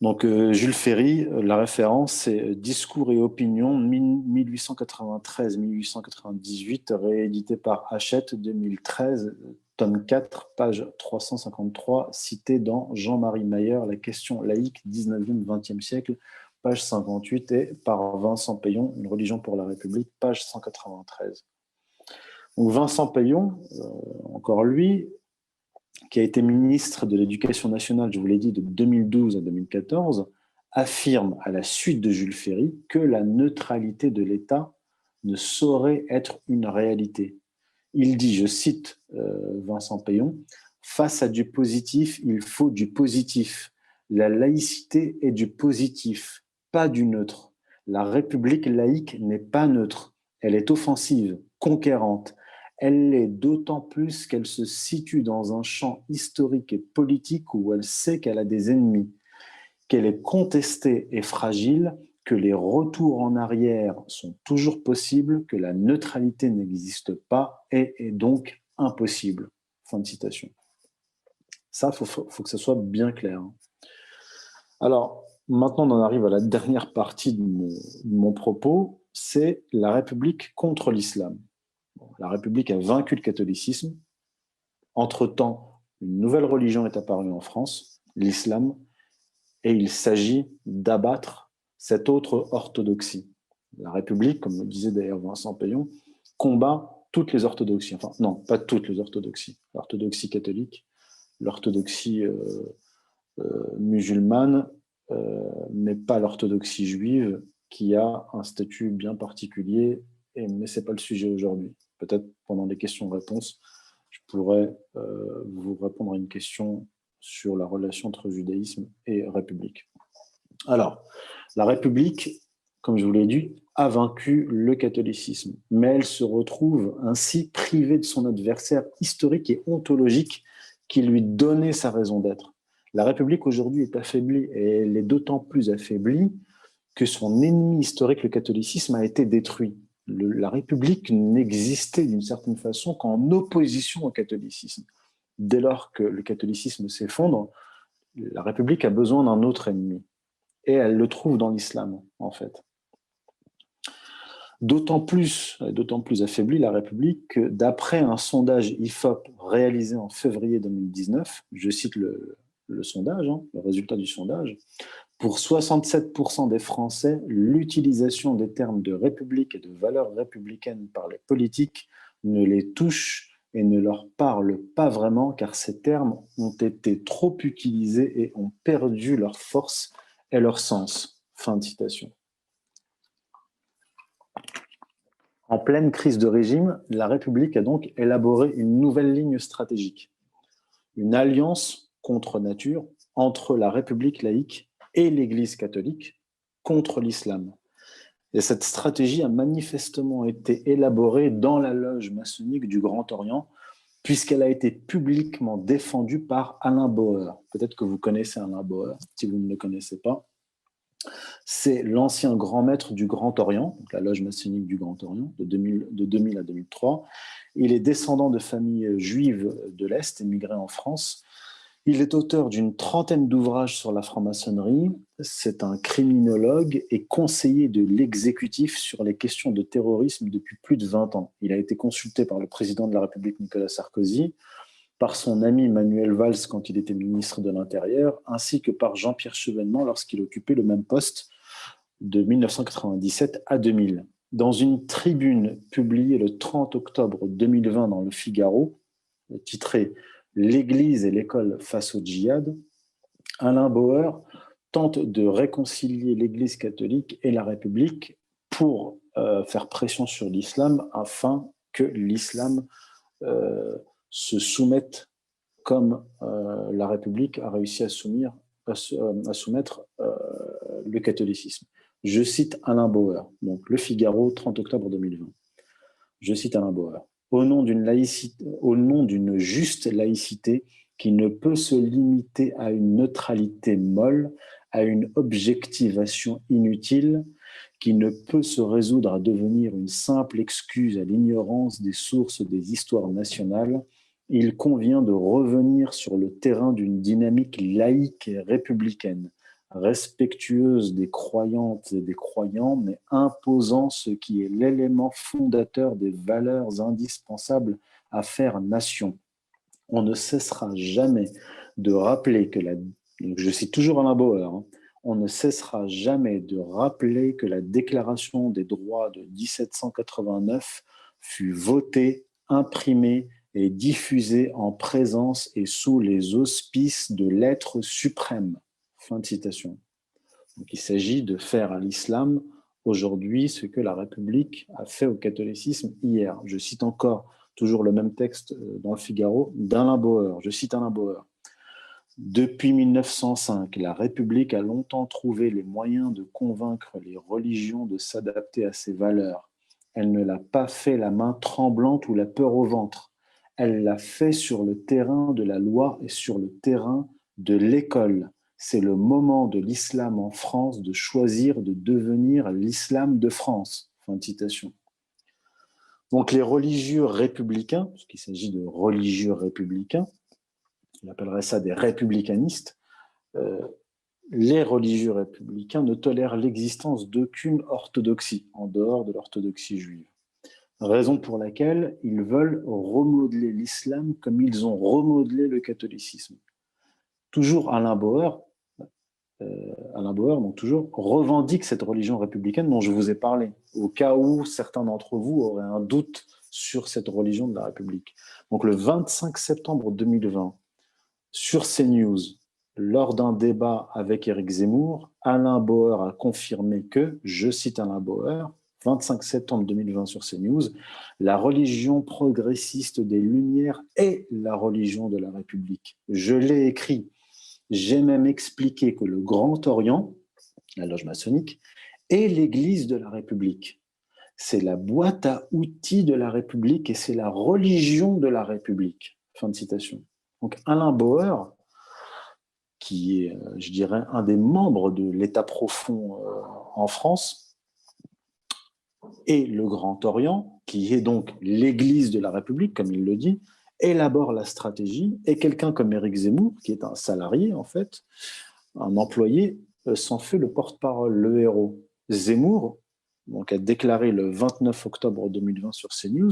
Donc, Jules Ferry, la référence, c'est Discours et opinions, 1893-1898, réédité par Hachette, 2013, tome 4, page 353, cité dans Jean-Marie Mayer, La question laïque, 19e-20e siècle, page 58, et par Vincent Payon, Une religion pour la République, page 193. Donc, Vincent Payon, encore lui, qui a été ministre de l'Éducation nationale, je vous l'ai dit, de 2012 à 2014, affirme à la suite de Jules Ferry que la neutralité de l'État ne saurait être une réalité. Il dit, je cite Vincent Payon, « Face à du positif, il faut du positif. La laïcité est du positif, pas du neutre. La République laïque n'est pas neutre. Elle est offensive, conquérante. Elle l'est d'autant plus qu'elle se situe dans un champ historique et politique où elle sait qu'elle a des ennemis, qu'elle est contestée et fragile, que les retours en arrière sont toujours possibles, que la neutralité n'existe pas et est donc impossible. » Fin de citation. Ça, il faut que ça soit bien clair. Alors, maintenant, on en arrive à la dernière partie de mon propos, c'est la République contre l'islam. La République a vaincu le catholicisme. Entre-temps, une nouvelle religion est apparue en France, l'islam, et il s'agit d'abattre cette autre orthodoxie. La République, comme le disait d'ailleurs Vincent Payon, combat toutes les orthodoxies. Enfin, non, pas toutes les orthodoxies. L'orthodoxie catholique, l'orthodoxie musulmane, mais pas l'orthodoxie juive, qui a un statut bien particulier, mais ce n'est pas le sujet aujourd'hui. Peut-être pendant les questions-réponses, je pourrais vous répondre à une question sur la relation entre judaïsme et République. Alors, la République, comme je vous l'ai dit, a vaincu le catholicisme, mais elle se retrouve ainsi privée de son adversaire historique et ontologique qui lui donnait sa raison d'être. La République aujourd'hui est affaiblie, et elle est d'autant plus affaiblie que son ennemi historique, le catholicisme, a été détruit. La République n'existait d'une certaine façon qu'en opposition au catholicisme. Dès lors que le catholicisme s'effondre, la République a besoin d'un autre ennemi. Et elle le trouve dans l'islam, en fait. D'autant plus affaiblie la République que d'après un sondage IFOP réalisé en février 2019, je cite le sondage, le résultat du sondage, pour 67% des Français, l'utilisation des termes de République et de valeurs républicaines par les politiques ne les touche et ne leur parle pas vraiment, car ces termes ont été trop utilisés et ont perdu leur force et leur sens. Fin de citation. En pleine crise de régime, la République a donc élaboré une nouvelle ligne stratégique, une alliance contre nature entre la République laïque et l'Église catholique contre l'islam. Et cette stratégie a manifestement été élaborée dans la loge maçonnique du Grand Orient, puisqu'elle a été publiquement défendue par Alain Bauer. Peut-être que vous connaissez Alain Bauer, si vous ne le connaissez pas. C'est l'ancien grand maître du Grand Orient, donc la loge maçonnique du Grand Orient, de 2000 à 2003. Il est descendant de familles juives de l'Est, émigrées en France. Il est auteur d'une trentaine d'ouvrages sur la franc-maçonnerie. C'est un criminologue et conseiller de l'exécutif sur les questions de terrorisme depuis plus de 20 ans. Il a été consulté par le président de la République, Nicolas Sarkozy, par son ami Manuel Valls quand il était ministre de l'Intérieur, ainsi que par Jean-Pierre Chevènement lorsqu'il occupait le même poste de 1997 à 2000. Dans une tribune publiée le 30 octobre 2020 dans Le Figaro, titrée « L'Église et l'école face au djihad », Alain Bauer tente de réconcilier l'Église catholique et la République pour faire pression sur l'islam afin que l'islam se soumette comme la République a réussi à soumettre le catholicisme. Je cite Alain Bauer, donc Le Figaro, 30 octobre 2020. Je cite Alain Bauer. Au nom d'une juste laïcité qui ne peut se limiter à une neutralité molle, à une objectivation inutile, qui ne peut se résoudre à devenir une simple excuse à l'ignorance des sources des histoires nationales, il convient de revenir sur le terrain d'une dynamique laïque et républicaine, respectueuse des croyantes et des croyants, mais imposant ce qui est l'élément fondateur des valeurs indispensables à faire nation. On ne cessera jamais de rappeler que je cite toujours Alain Bauer, hein, on ne cessera jamais de rappeler que la Déclaration des droits de 1789 fut votée, imprimée et diffusée en présence et sous les auspices de l'être suprême. Fin de citation. Donc, il s'agit de faire à l'islam aujourd'hui ce que la République a fait au catholicisme hier. Je cite encore toujours le même texte dans le Figaro d'Alain Bauer. Je cite Alain Bauer. Depuis 1905, la République a longtemps trouvé les moyens de convaincre les religions de s'adapter à ses valeurs. Elle ne l'a pas fait la main tremblante ou la peur au ventre. Elle l'a fait sur le terrain de la loi et sur le terrain de l'école. C'est le moment de l'islam en France de choisir de devenir l'islam de France. Fin de citation. Donc les religieux républicains, parce qu'il s'agit de religieux républicains, on appellerait ça des républicanistes, les religieux républicains ne tolèrent l'existence d'aucune orthodoxie en dehors de l'orthodoxie juive. Raison pour laquelle ils veulent remodeler l'islam comme ils ont remodelé le catholicisme. Toujours Alain Bauer, donc toujours, revendique cette religion républicaine dont je vous ai parlé, au cas où certains d'entre vous auraient un doute sur cette religion de la République. Donc le 25 septembre 2020, sur CNews, lors d'un débat avec Éric Zemmour, Alain Bauer a confirmé que, je cite Alain Bauer, 25 septembre 2020 sur CNews, la religion progressiste des Lumières est la religion de la République. Je l'ai écrit. J'ai même expliqué que le Grand Orient, la loge maçonnique, est l'église de la République. C'est la boîte à outils de la République et c'est la religion de la République. Fin de citation. Donc Alain Bauer, qui est, je dirais, un des membres de l'État profond en France, et le Grand Orient, qui est donc l'église de la République, comme il le dit, élabore la stratégie, et quelqu'un comme Éric Zemmour, qui est un salarié en fait, un employé, s'en fait le porte-parole, le héros. Zemmour donc, a déclaré le 29 octobre 2020 sur CNews,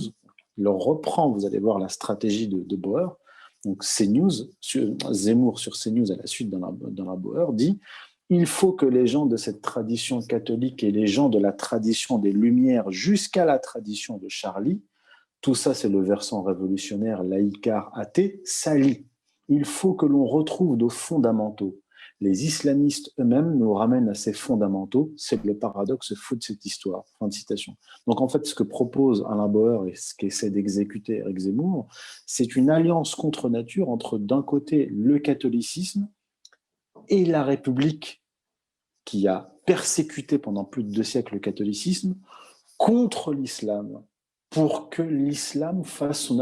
il reprend, vous allez voir, la stratégie de Bauer. Donc Zemmour sur CNews à la suite d'Alain Bauer dit « Il faut que les gens de cette tradition catholique et les gens de la tradition des Lumières jusqu'à la tradition de Charlie, tout ça c'est le versant révolutionnaire, laïcard, athée, s'allient. Il faut que l'on retrouve nos fondamentaux. Les islamistes eux-mêmes nous ramènent à ces fondamentaux. C'est le paradoxe fou de cette histoire. » Fin de citation. Donc en fait, ce que propose Alain Bauer et ce qu'essaie d'exécuter Éric Zemmour, c'est une alliance contre nature entre d'un côté le catholicisme et la République qui a persécuté pendant plus de 2 siècles le catholicisme contre l'islam, pour que l'islam fasse son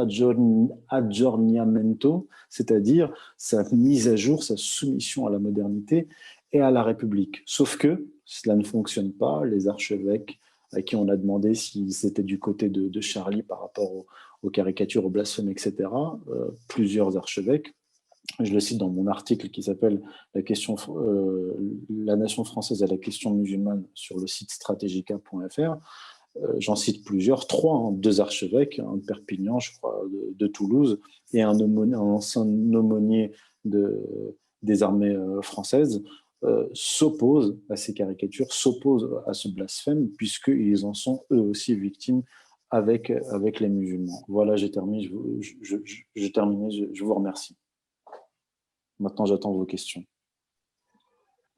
aggiornamento, c'est-à-dire sa mise à jour, sa soumission à la modernité et à la République. Sauf que cela ne fonctionne pas. Les archevêques à qui on a demandé s'ils étaient du côté de Charlie par rapport aux caricatures, aux blasphèmes, etc., plusieurs archevêques, je le cite dans mon article qui s'appelle La nation française à la question musulmane sur le site strategica.fr, j'en cite plusieurs, 3, hein, 2 archevêques, un de Perpignan, je crois, de Toulouse, et un ancien aumônier des armées françaises, s'opposent à ces caricatures, s'opposent à ce blasphème, puisqu'ils en sont eux aussi victimes avec les musulmans. Voilà, j'ai terminé, je vous remercie. Maintenant, j'attends vos questions.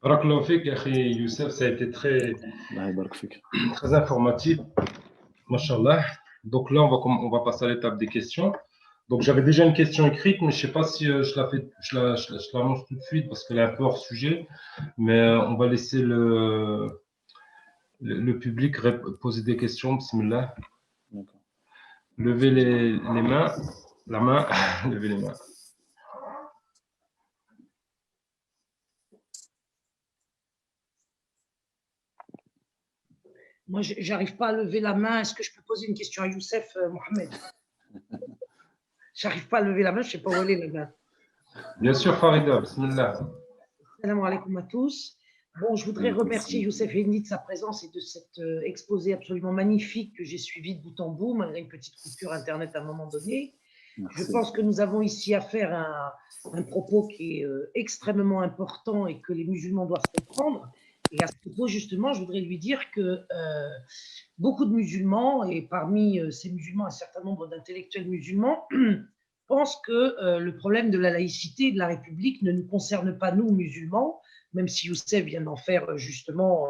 Barakallahu fik, Akhi Youssef, ça a été très informatif. Mashallah. Donc là, on va passer à l'étape des questions. Donc j'avais déjà une question écrite, mais je ne sais pas si je l'annonce tout de suite parce qu'elle est un peu hors sujet. Mais on va laisser le public poser des questions. Bismillah. Levez les mains. La main. Levez les mains. Moi, je n'arrive pas à lever la main. Est-ce que je peux poser une question à Youssef, Mohamed? Je n'arrive pas à lever la main, je ne sais pas où elle est la main. Bien sûr, Farida, bismillah. Salam alaikum à tous. Bon, je voudrais Donc, remercier Youssef Henni de sa présence et de cet exposé absolument magnifique que j'ai suivi de bout en bout, malgré une petite coupure Internet à un moment donné. Je merci. pense que nous avons ici affaire à un propos qui est extrêmement important et que les musulmans doivent comprendre. Et à ce propos, justement, je voudrais lui dire que beaucoup de musulmans, et parmi ces musulmans, un certain nombre d'intellectuels musulmans, pensent que le problème de la laïcité et de la République ne nous concerne pas, nous, musulmans, même si Youssef vient d'en faire justement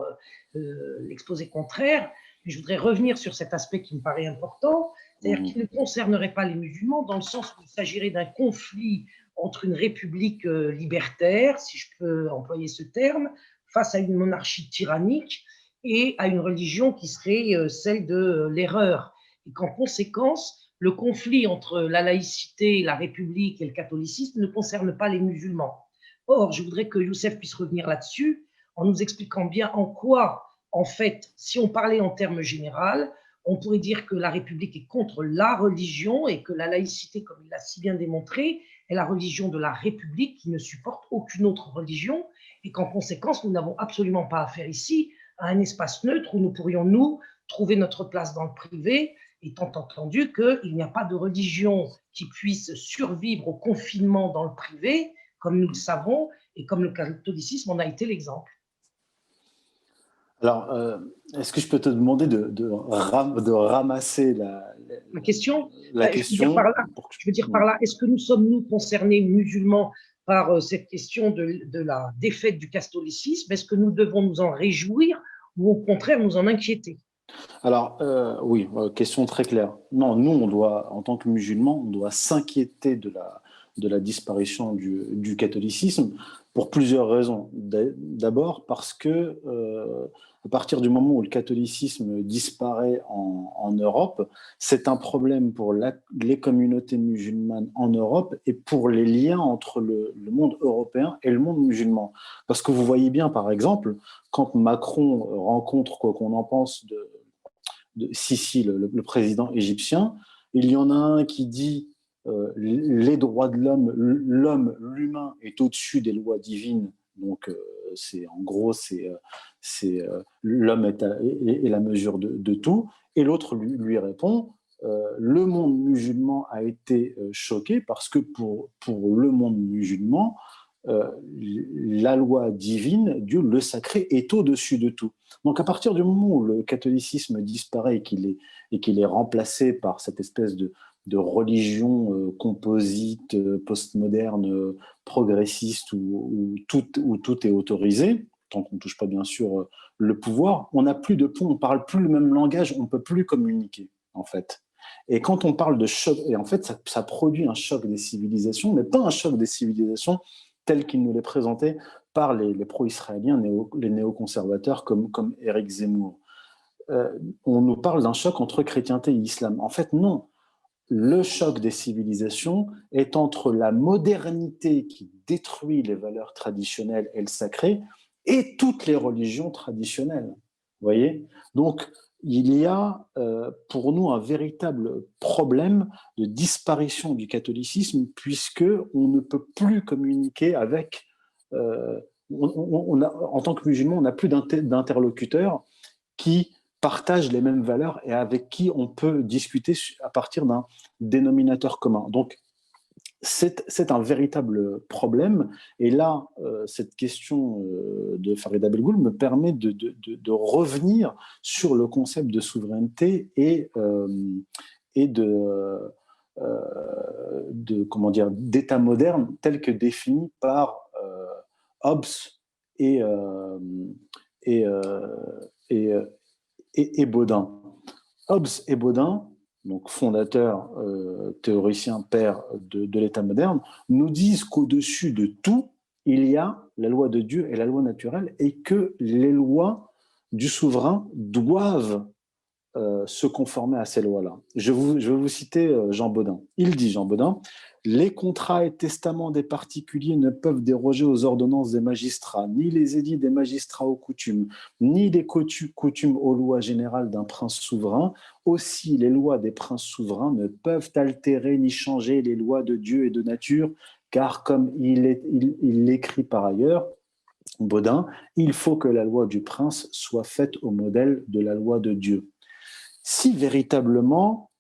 l'exposé contraire. Mais je voudrais revenir sur cet aspect qui me paraît important, c'est-à-dire qu'il ne concernerait pas les musulmans dans le sens où il s'agirait d'un conflit entre une république libertaire, si je peux employer ce terme, face à une monarchie tyrannique et à une religion qui serait celle de l'erreur. Et qu'en conséquence, le conflit entre la laïcité, la République et le catholicisme ne concerne pas les musulmans. Or, je voudrais que Youssef puisse revenir là-dessus en nous expliquant bien en quoi, en fait, si on parlait en termes généraux, on pourrait dire que la République est contre la religion et que la laïcité, comme il l'a si bien démontré, est la religion de la République qui ne supporte aucune autre religion et qu'en conséquence, nous n'avons absolument pas affaire ici à un espace neutre où nous pourrions, nous, trouver notre place dans le privé, étant entendu qu'il n'y a pas de religion qui puisse survivre au confinement dans le privé, comme nous le savons, et comme le catholicisme en a été l'exemple. Alors, est-ce que je peux te demander de ramasser Ma question, la question je veux dire par là, est-ce que nous sommes, nous, concernés musulmans par cette question de la défaite du catholicisme? Est-ce que nous devons nous en réjouir ou au contraire nous en inquiéter? Alors, oui, question très claire. Non, nous, on doit, en tant que musulmans, on doit s'inquiéter de la disparition du catholicisme pour plusieurs raisons. D'abord parce que à partir du moment où le catholicisme disparaît en Europe, c'est un problème pour les communautés musulmanes en Europe et pour les liens entre le monde européen et le monde musulman. Parce que vous voyez bien, par exemple, quand Macron rencontre, quoi qu'on en pense, de Sisi, le président égyptien, il y en a un qui dit les droits de l'humain est au-dessus des lois divines. Donc, en gros, l'homme est la mesure de tout. Et l'autre lui répond, le monde musulman a été choqué parce que pour le monde musulman, la loi divine, Dieu, le sacré, est au-dessus de tout. Donc à partir du moment où le catholicisme disparaît et qu'il est remplacé par cette espèce de religion composite, postmoderne, progressiste, où tout est autorisé, tant qu'on ne touche pas bien sûr le pouvoir, on n'a plus de pont, on ne parle plus le même langage, on ne peut plus communiquer en fait. Et quand on parle de choc, et en fait ça produit un choc des civilisations, mais pas un choc des civilisations tel qu'il nous l'est présenté par les pro-israéliens, les néoconservateurs comme Éric Zemmour. On nous parle d'un choc entre chrétienté et islam. En fait, non. Le choc des civilisations est entre la modernité qui détruit les valeurs traditionnelles et le sacré et toutes les religions traditionnelles. Vous voyez ? Donc, il y a pour nous un véritable problème de disparition du catholicisme puisqu'on ne peut plus communiquer avec... en tant que musulman, on n'a plus d'interlocuteurs qui partagent les mêmes valeurs et avec qui on peut discuter à partir d'un dénominateur commun. Donc, c'est un véritable problème. Et là, cette question de Farid Abelgoul me permet de revenir sur le concept de souveraineté et d'état moderne tel que défini par Hobbes et Baudin. Hobbes et Baudin, donc fondateur, théoricien, père de l'État moderne, nous disent qu'au-dessus de tout, il y a la loi de Dieu et la loi naturelle et que les lois du souverain doivent se conformer à ces lois-là. Je vais vous citer Jean Baudin. Il dit, Jean Baudin, « Les contrats et testaments des particuliers ne peuvent déroger aux ordonnances des magistrats, ni les édits des magistrats aux coutumes, ni les coutumes aux lois générales d'un prince souverain. Aussi, les lois des princes souverains ne peuvent altérer ni changer les lois de Dieu et de nature, car comme il l'écrit par ailleurs, Baudin, il faut que la loi du prince soit faite au modèle de la loi de Dieu. Si véritablement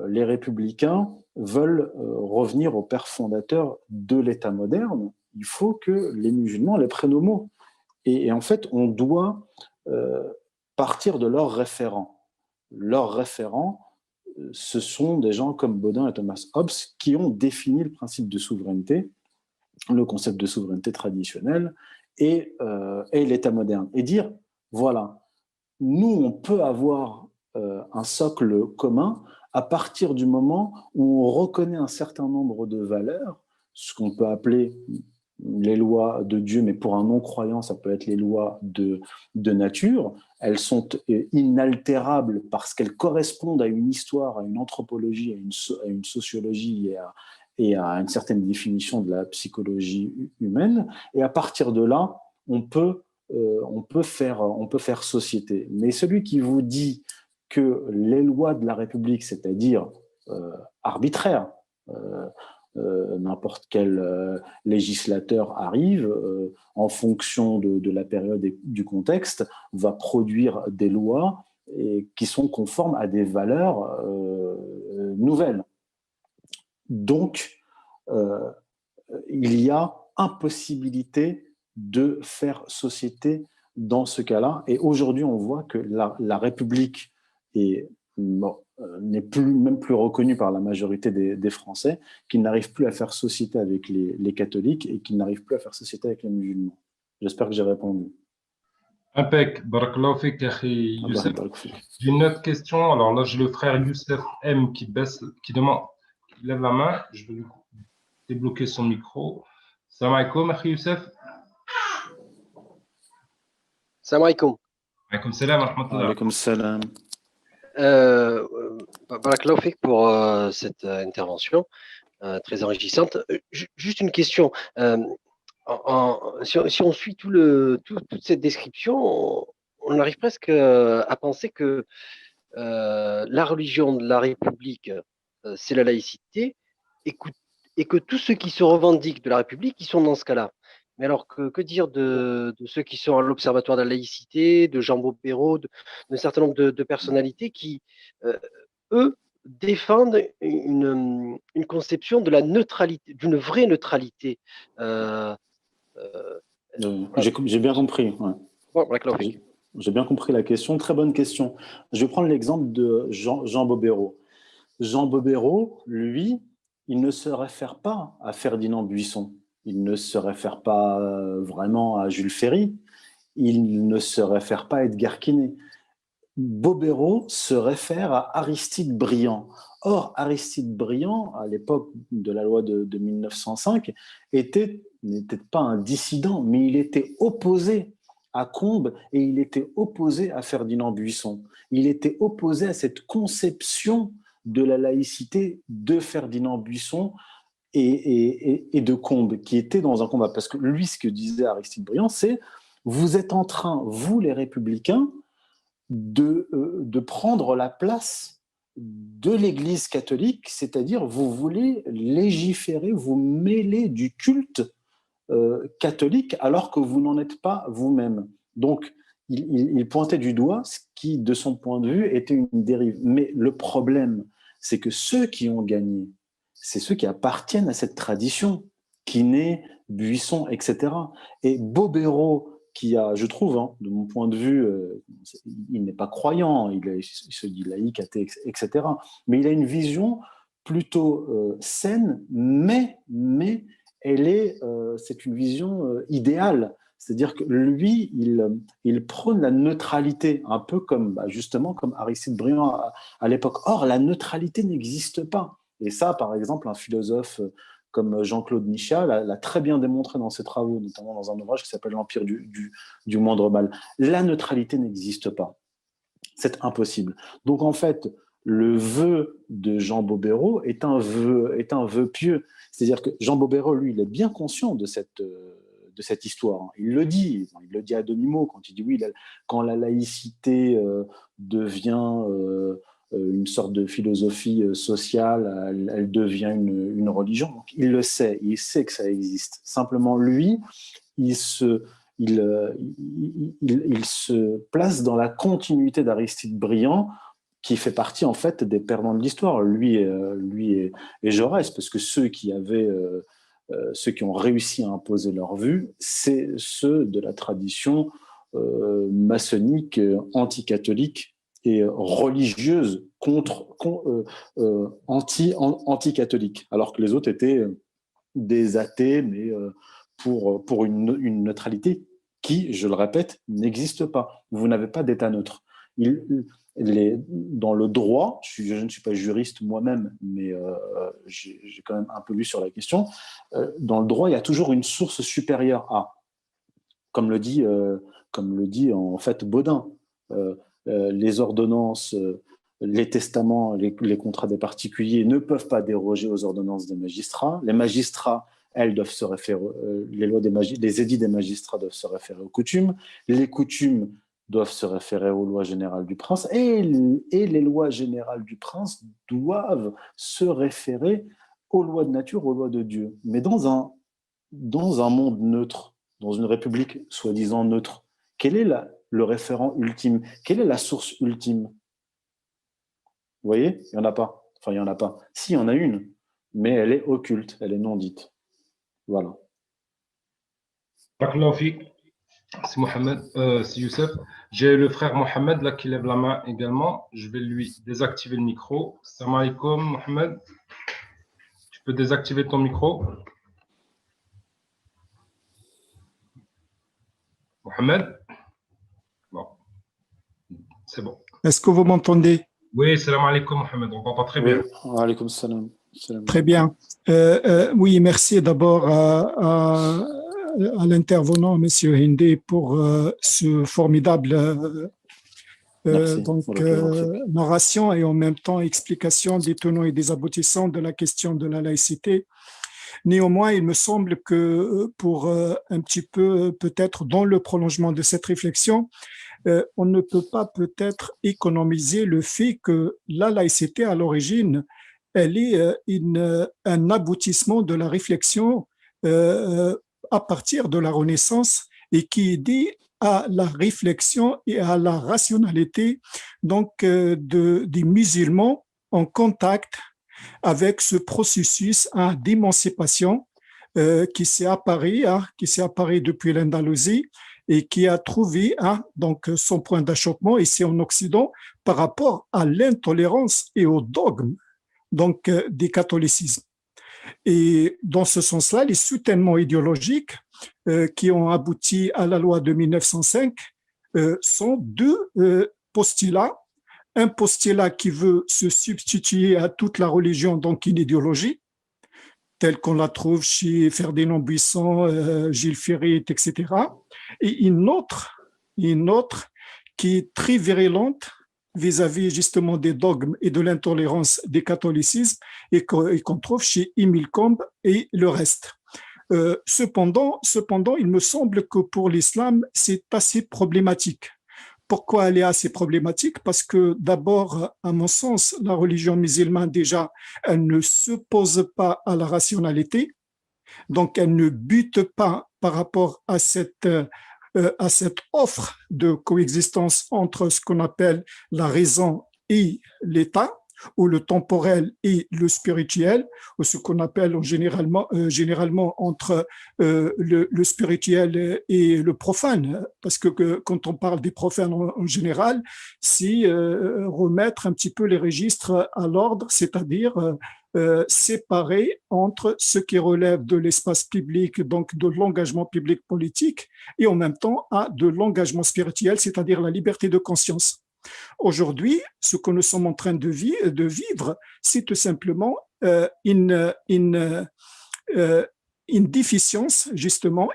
les républicains veulent revenir au père fondateur de l'État moderne, il faut que les musulmans les prennent au mot. Et en fait, on doit partir de leurs référents. Leurs référents, ce sont des gens comme Baudin et Thomas Hobbes qui ont défini le principe de souveraineté, le concept de souveraineté traditionnelle et l'État moderne. Et dire, voilà, nous, on peut avoir un socle commun à partir du moment où on reconnaît un certain nombre de valeurs, ce qu'on peut appeler les lois de Dieu, mais pour un non-croyant, ça peut être les lois de nature. Elles sont inaltérables parce qu'elles correspondent à une histoire, à une anthropologie, à une sociologie et à une certaine définition de la psychologie humaine. Et à partir de là, on peut faire société. Mais celui qui vous dit que les lois de la République, c'est-à-dire arbitraires, n'importe quel législateur arrive, en fonction de la période et du contexte, va produire des lois qui sont conformes à des valeurs nouvelles. Donc, il y a impossibilité de faire société dans ce cas-là. Et aujourd'hui, on voit que la République n'est même plus reconnue par la majorité des Français, qui n'arrivent plus à faire société avec les catholiques et qui n'arrivent plus à faire société avec les musulmans. J'espère que j'ai répondu. Impec, barakallahu fik, akhi Youssef. J'ai une autre question. Alors là, j'ai le frère Youssef M qui lève la main. Je vais lui débloquer son micro. Salam alaikum, akhi Youssef. Salam alaikum. Alaikum salam, rahmatullah. Alaikum salam. Barakallahu fik pour cette intervention très enrichissante. Juste une question. Si on suit toute cette description, on arrive presque à penser que la religion de la République, c'est la laïcité, et que tous ceux qui se revendiquent de la République, ils sont dans ce cas-là. Mais alors, que dire de ceux qui sont à l'Observatoire de la laïcité, de Jean Bobéro, d'un certain nombre de personnalités qui, eux, défendent une conception de la neutralité, d'une vraie neutralité. J'ai bien compris. Ouais. Bon, j'ai bien compris la question. Très bonne question. Je vais prendre l'exemple de Jean Bobéro. Jean Bobéro, lui, il ne se réfère pas à Ferdinand Buisson. Il ne se réfère pas vraiment à Jules Ferry. Il ne se réfère pas à Edgar Quinet. Bobéro se réfère à Aristide Briand. Or, Aristide Briand, à l'époque de la loi de 1905, n'était pas un dissident, mais il était opposé à Combes et il était opposé à Ferdinand Buisson. Il était opposé à cette conception de la laïcité de Ferdinand Buisson et de Combes, qui était dans un combat. Parce que lui, ce que disait Aristide Briand, c'est « vous êtes en train, vous les républicains, de prendre la place de l'Église catholique, c'est-à-dire vous voulez légiférer, vous mêler du culte catholique alors que vous n'en êtes pas vous-même. » Donc, il pointait du doigt ce qui, de son point de vue, était une dérive. Mais le problème, c'est que ceux qui ont gagné, c'est ceux qui appartiennent à cette tradition, Quinet, Buisson, etc. Et Bobéro, qui a, je trouve, hein, de mon point de vue, il n'est pas croyant, il se dit laïque, athée, etc. Mais il a une vision plutôt saine, mais c'est une vision idéale. C'est-à-dire que lui, il prône la neutralité, un peu comme, justement, comme Aristide Briand à l'époque. Or, la neutralité n'existe pas. Et ça, par exemple, un philosophe comme Jean-Claude Michat l'a très bien démontré dans ses travaux, notamment dans un ouvrage qui s'appelle L'Empire du moindre mal. La neutralité n'existe pas. C'est impossible. Donc, en fait, le vœu de Jean Bobéro est un vœu pieux. C'est-à-dire que Jean Bobéro, lui, il est bien conscient de cette histoire. Il le dit à demi-mot quand il dit oui, quand la laïcité devient une sorte de philosophie sociale, elle devient une religion. Donc, il le sait, il sait que ça existe. Simplement, lui, il se il se place dans la continuité d'Aristide Briand, qui fait partie en fait des perdants de l'histoire, lui et Jaurès, parce que ceux qui ont réussi à imposer leur vue, c'est ceux de la tradition maçonnique, anticatholique et religieuse anti-catholique, alors que les autres étaient des athées, mais pour une neutralité qui, je le répète, n'existe pas. Vous n'avez pas d'état neutre. Dans le droit, je ne suis pas juriste moi-même, mais j'ai quand même un peu lu sur la question, dans le droit, il y a toujours une source supérieure à, comme le dit en fait Baudin. Les ordonnances, les testaments, les contrats des particuliers ne peuvent pas déroger aux ordonnances des magistrats. Les magistrats, elles, doivent se référer, les édits des magistrats doivent se référer aux coutumes. Les coutumes doivent se référer aux lois générales du prince, et les lois générales du prince doivent se référer aux lois de nature, aux lois de Dieu. Mais dans un monde neutre, dans une république soi-disant neutre, quel est le référent ultime? Quelle est la source ultime? Vous voyez? Il n'y en a pas. Enfin, il n'y en a pas. Si, il y en a une, mais elle est occulte, elle est non dite. Voilà. C'est Mohamed, c'est Youssef. J'ai le frère Mohamed là qui lève la main également. Je vais lui désactiver le micro. Salam alaikum, Mohamed. Tu peux désactiver ton micro. Mohamed. Bon, c'est bon. Est-ce que vous m'entendez? Oui, salam alaikum, Mohamed. On t'entend très bien. Oui, alaikum salam. Très bien. Oui, merci d'abord à l'intervenant, M. Hindé, pour ce formidable narration et en même temps explication des tenants et des aboutissants de la question de la laïcité. Néanmoins, il me semble que pour un petit peu, peut-être dans le prolongement de cette réflexion, on ne peut pas peut-être économiser le fait que la laïcité, à l'origine, elle est un aboutissement de la réflexion à partir de la Renaissance et qui est dit à la réflexion et à la rationalité donc des musulmans en contact avec ce processus d'émancipation qui s'est apparu depuis l'Andalousie et qui a trouvé donc son point d'achoppement ici en Occident par rapport à l'intolérance et au dogme donc des catholicismes. Et dans ce sens-là, les soutènements idéologiques qui ont abouti à la loi de 1905 sont deux postulats. Un postulat qui veut se substituer à toute la religion, donc une idéologie, telle qu'on la trouve chez Ferdinand Buisson, Gilles Ferry, etc. Et une autre qui est très virulente vis-à-vis justement des dogmes et de l'intolérance des catholicismes et qu'on trouve chez Émile Combes et le reste. Cependant, il me semble que pour l'islam, c'est assez problématique. Pourquoi elle est assez problématique? Parce que d'abord, à mon sens, la religion musulmane, déjà, elle ne s'oppose pas à la rationalité, donc elle ne bute pas par rapport à cette offre de coexistence entre ce qu'on appelle la raison et l'État, ou le temporel et le spirituel, ou ce qu'on appelle généralement entre le spirituel et le profane, parce que quand on parle des profanes en général, c'est remettre un petit peu les registres à l'ordre, c'est-à-dire séparer entre ce qui relève de l'espace public, donc de l'engagement public politique, et en même temps de l'engagement spirituel, c'est-à-dire la liberté de conscience. Aujourd'hui, ce que nous sommes en train de vivre, c'est tout simplement une déficience, justement,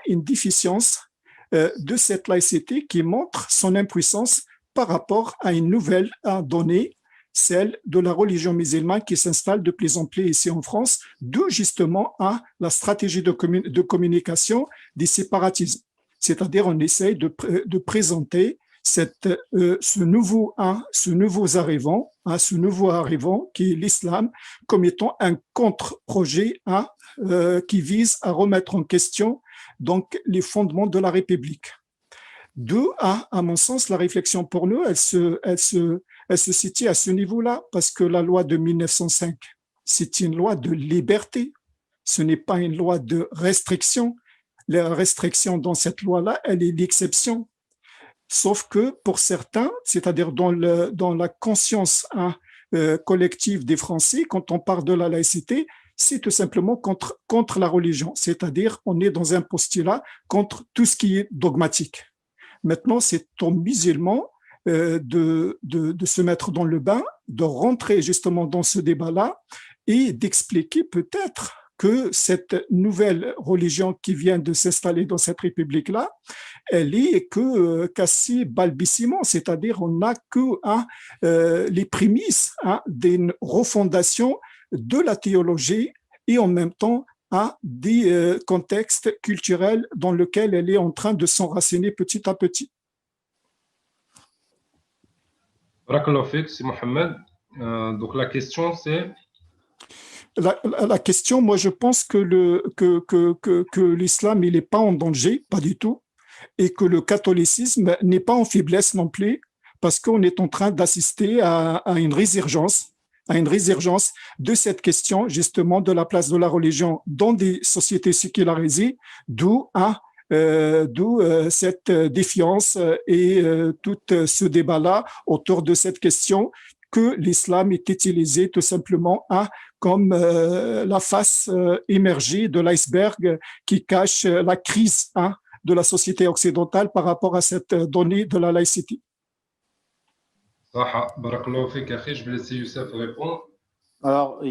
de cette laïcité qui montre son impuissance par rapport à une nouvelle donnée, celle de la religion musulmane qui s'installe de plus en plus ici en France, d'où justement la stratégie de communication des séparatismes. C'est-à-dire, on essaye de présenter ce nouveau arrivant qui est l'islam comme étant un contre-projet qui vise à remettre en question donc les fondements de la République. Deux, à mon sens, la réflexion pour nous, elle se situe à ce niveau-là, parce que la loi de 1905, c'est une loi de liberté, ce n'est pas une loi de restriction. La restriction dans cette loi-là, elle est l'exception. Sauf que pour certains, c'est-à-dire dans la conscience collective des Français, quand on parle de la laïcité, c'est tout simplement contre la religion, c'est-à-dire on est dans un postulat contre tout ce qui est dogmatique. Maintenant, c'est aux musulmans de se mettre dans le bain, de rentrer justement dans ce débat-là et d'expliquer peut-être que cette nouvelle religion qui vient de s'installer dans cette république-là, elle est qu'assez balbutiement, c'est-à-dire on n'a que les prémices d'une refondation de la théologie et en même temps à des contextes culturels dans lesquels elle est en train de s'enraciner petit à petit. Barakallahu fik, c'est Mohamed. Donc la question c'est... La question, moi je pense que l'islam il n'est pas en danger, pas du tout, et que le catholicisme n'est pas en faiblesse non plus, parce qu'on est en train d'assister à une résurgence de cette question justement de la place de la religion dans des sociétés sécularisées, d'où cette défiance et tout ce débat-là autour de cette question que l'islam est utilisé tout simplement comme la face émergée de l'iceberg qui cache la crise de la société occidentale par rapport à cette donnée de la laïcité. Barakallahu fik, akhi. Je vais laisser Youssef répondre. Alors,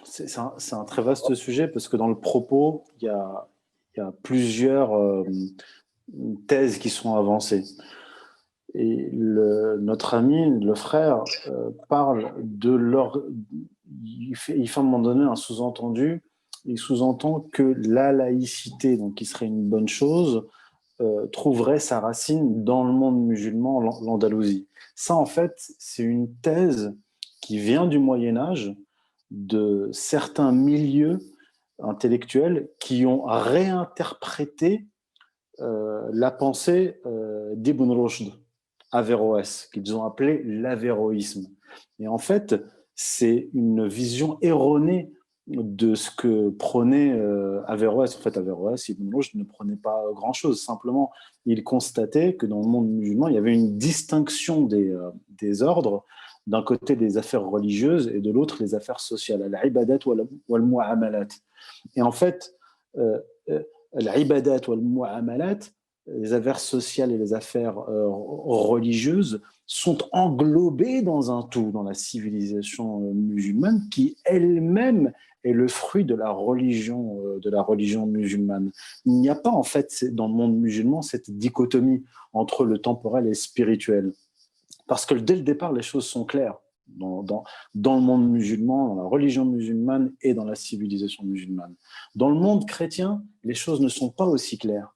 c'est un très vaste sujet parce que dans le propos, il y a plusieurs thèses qui sont avancées. Et notre ami, le frère, parle de leur... Il fait à un moment donné un sous-entendu. Il sous-entend que la laïcité, donc qui serait une bonne chose, trouverait sa racine dans le monde musulman, l'Andalousie. Ça, en fait, c'est une thèse qui vient du Moyen-Âge, de certains milieux intellectuels qui ont réinterprété la pensée d'Ibn Rushd, Averroès, qu'ils ont appelé l'avéroïsme. Et en fait, c'est une vision erronée de ce que prenait Averroès. En fait, Averroès, Ibn Rushd ne prenait pas grand-chose. Simplement, il constatait que dans le monde musulman, il y avait une distinction des ordres. D'un côté, les affaires religieuses et de l'autre, les affaires sociales. Al-ibadat wal-mu'amalat. Et en fait, al-ibadat wal-mu'amalat, les affaires sociales et les affaires religieuses sont englobées dans un tout, dans la civilisation musulmane qui elle-même est le fruit de la religion musulmane. Il n'y a pas en fait dans le monde musulman cette dichotomie entre le temporel et le spirituel. Parce que dès le départ, les choses sont claires dans le monde musulman, dans la religion musulmane et dans la civilisation musulmane. Dans le monde chrétien, les choses ne sont pas aussi claires.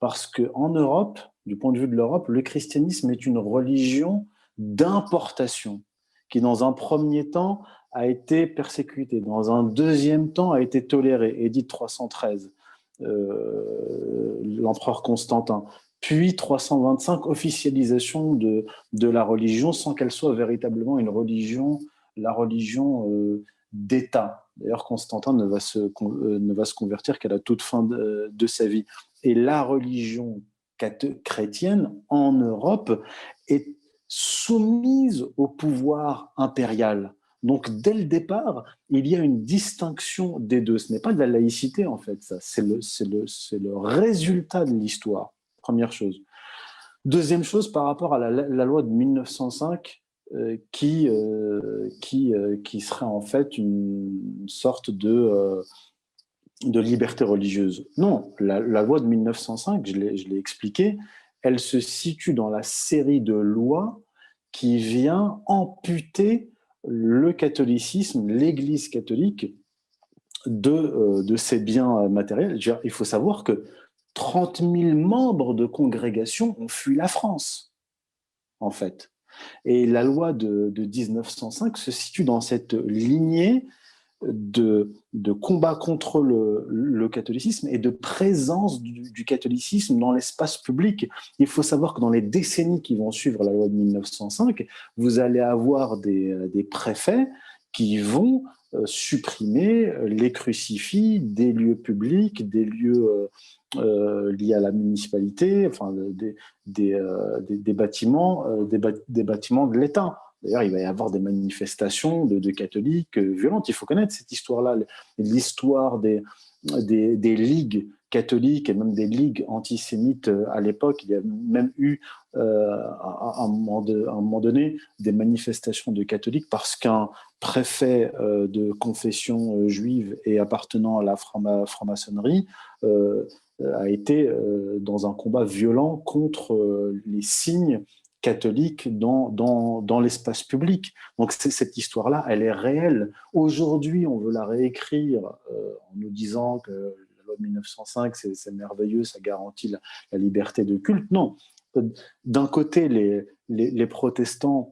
Parce qu'en Europe, du point de vue de l'Europe, le christianisme est une religion d'importation qui, dans un premier temps, a été persécutée, dans un deuxième temps, a été tolérée, édit 313, l'empereur Constantin. Puis 325, officialisation de la religion sans qu'elle soit véritablement une religion, la religion d'État. D'ailleurs, Constantin ne va se convertir qu'à la toute fin de sa vie. Et la religion chrétienne en Europe est soumise au pouvoir impérial. Donc, dès le départ, il y a une distinction des deux. Ce n'est pas de la laïcité, en fait, ça. C'est le résultat de l'histoire. Première chose. Deuxième chose, par rapport à la loi de 1905, qui serait en fait une sorte de liberté religieuse. Non, la loi de 1905, je l'ai expliqué, elle se situe dans la série de lois qui vient amputer le catholicisme, l'Église catholique, de ses biens matériels. Il faut savoir que 30 000 membres de congrégation ont fui la France, en fait. Et la loi de 1905 se situe dans cette lignée de combat contre le catholicisme et de présence du catholicisme dans l'espace public. Il faut savoir que dans les décennies qui vont suivre la loi de 1905, vous allez avoir des préfets qui vont supprimer les crucifix des lieux publics, des lieux liés à la municipalité, enfin des bâtiments, des bâtiments de l'État. D'ailleurs, il va y avoir des manifestations de catholiques violentes. Il faut connaître cette histoire-là, l'histoire des ligues catholiques et même des ligues antisémites à l'époque. Il y a même eu, à un moment donné, des manifestations de catholiques parce qu'un préfet de confession juive et appartenant à la franc-maçonnerie a été dans un combat violent contre les signes catholique dans l'espace public. Donc cette histoire-là, elle est réelle. Aujourd'hui, on veut la réécrire en nous disant que la loi de 1905, c'est merveilleux, ça garantit la liberté de culte. Non. D'un côté, les protestants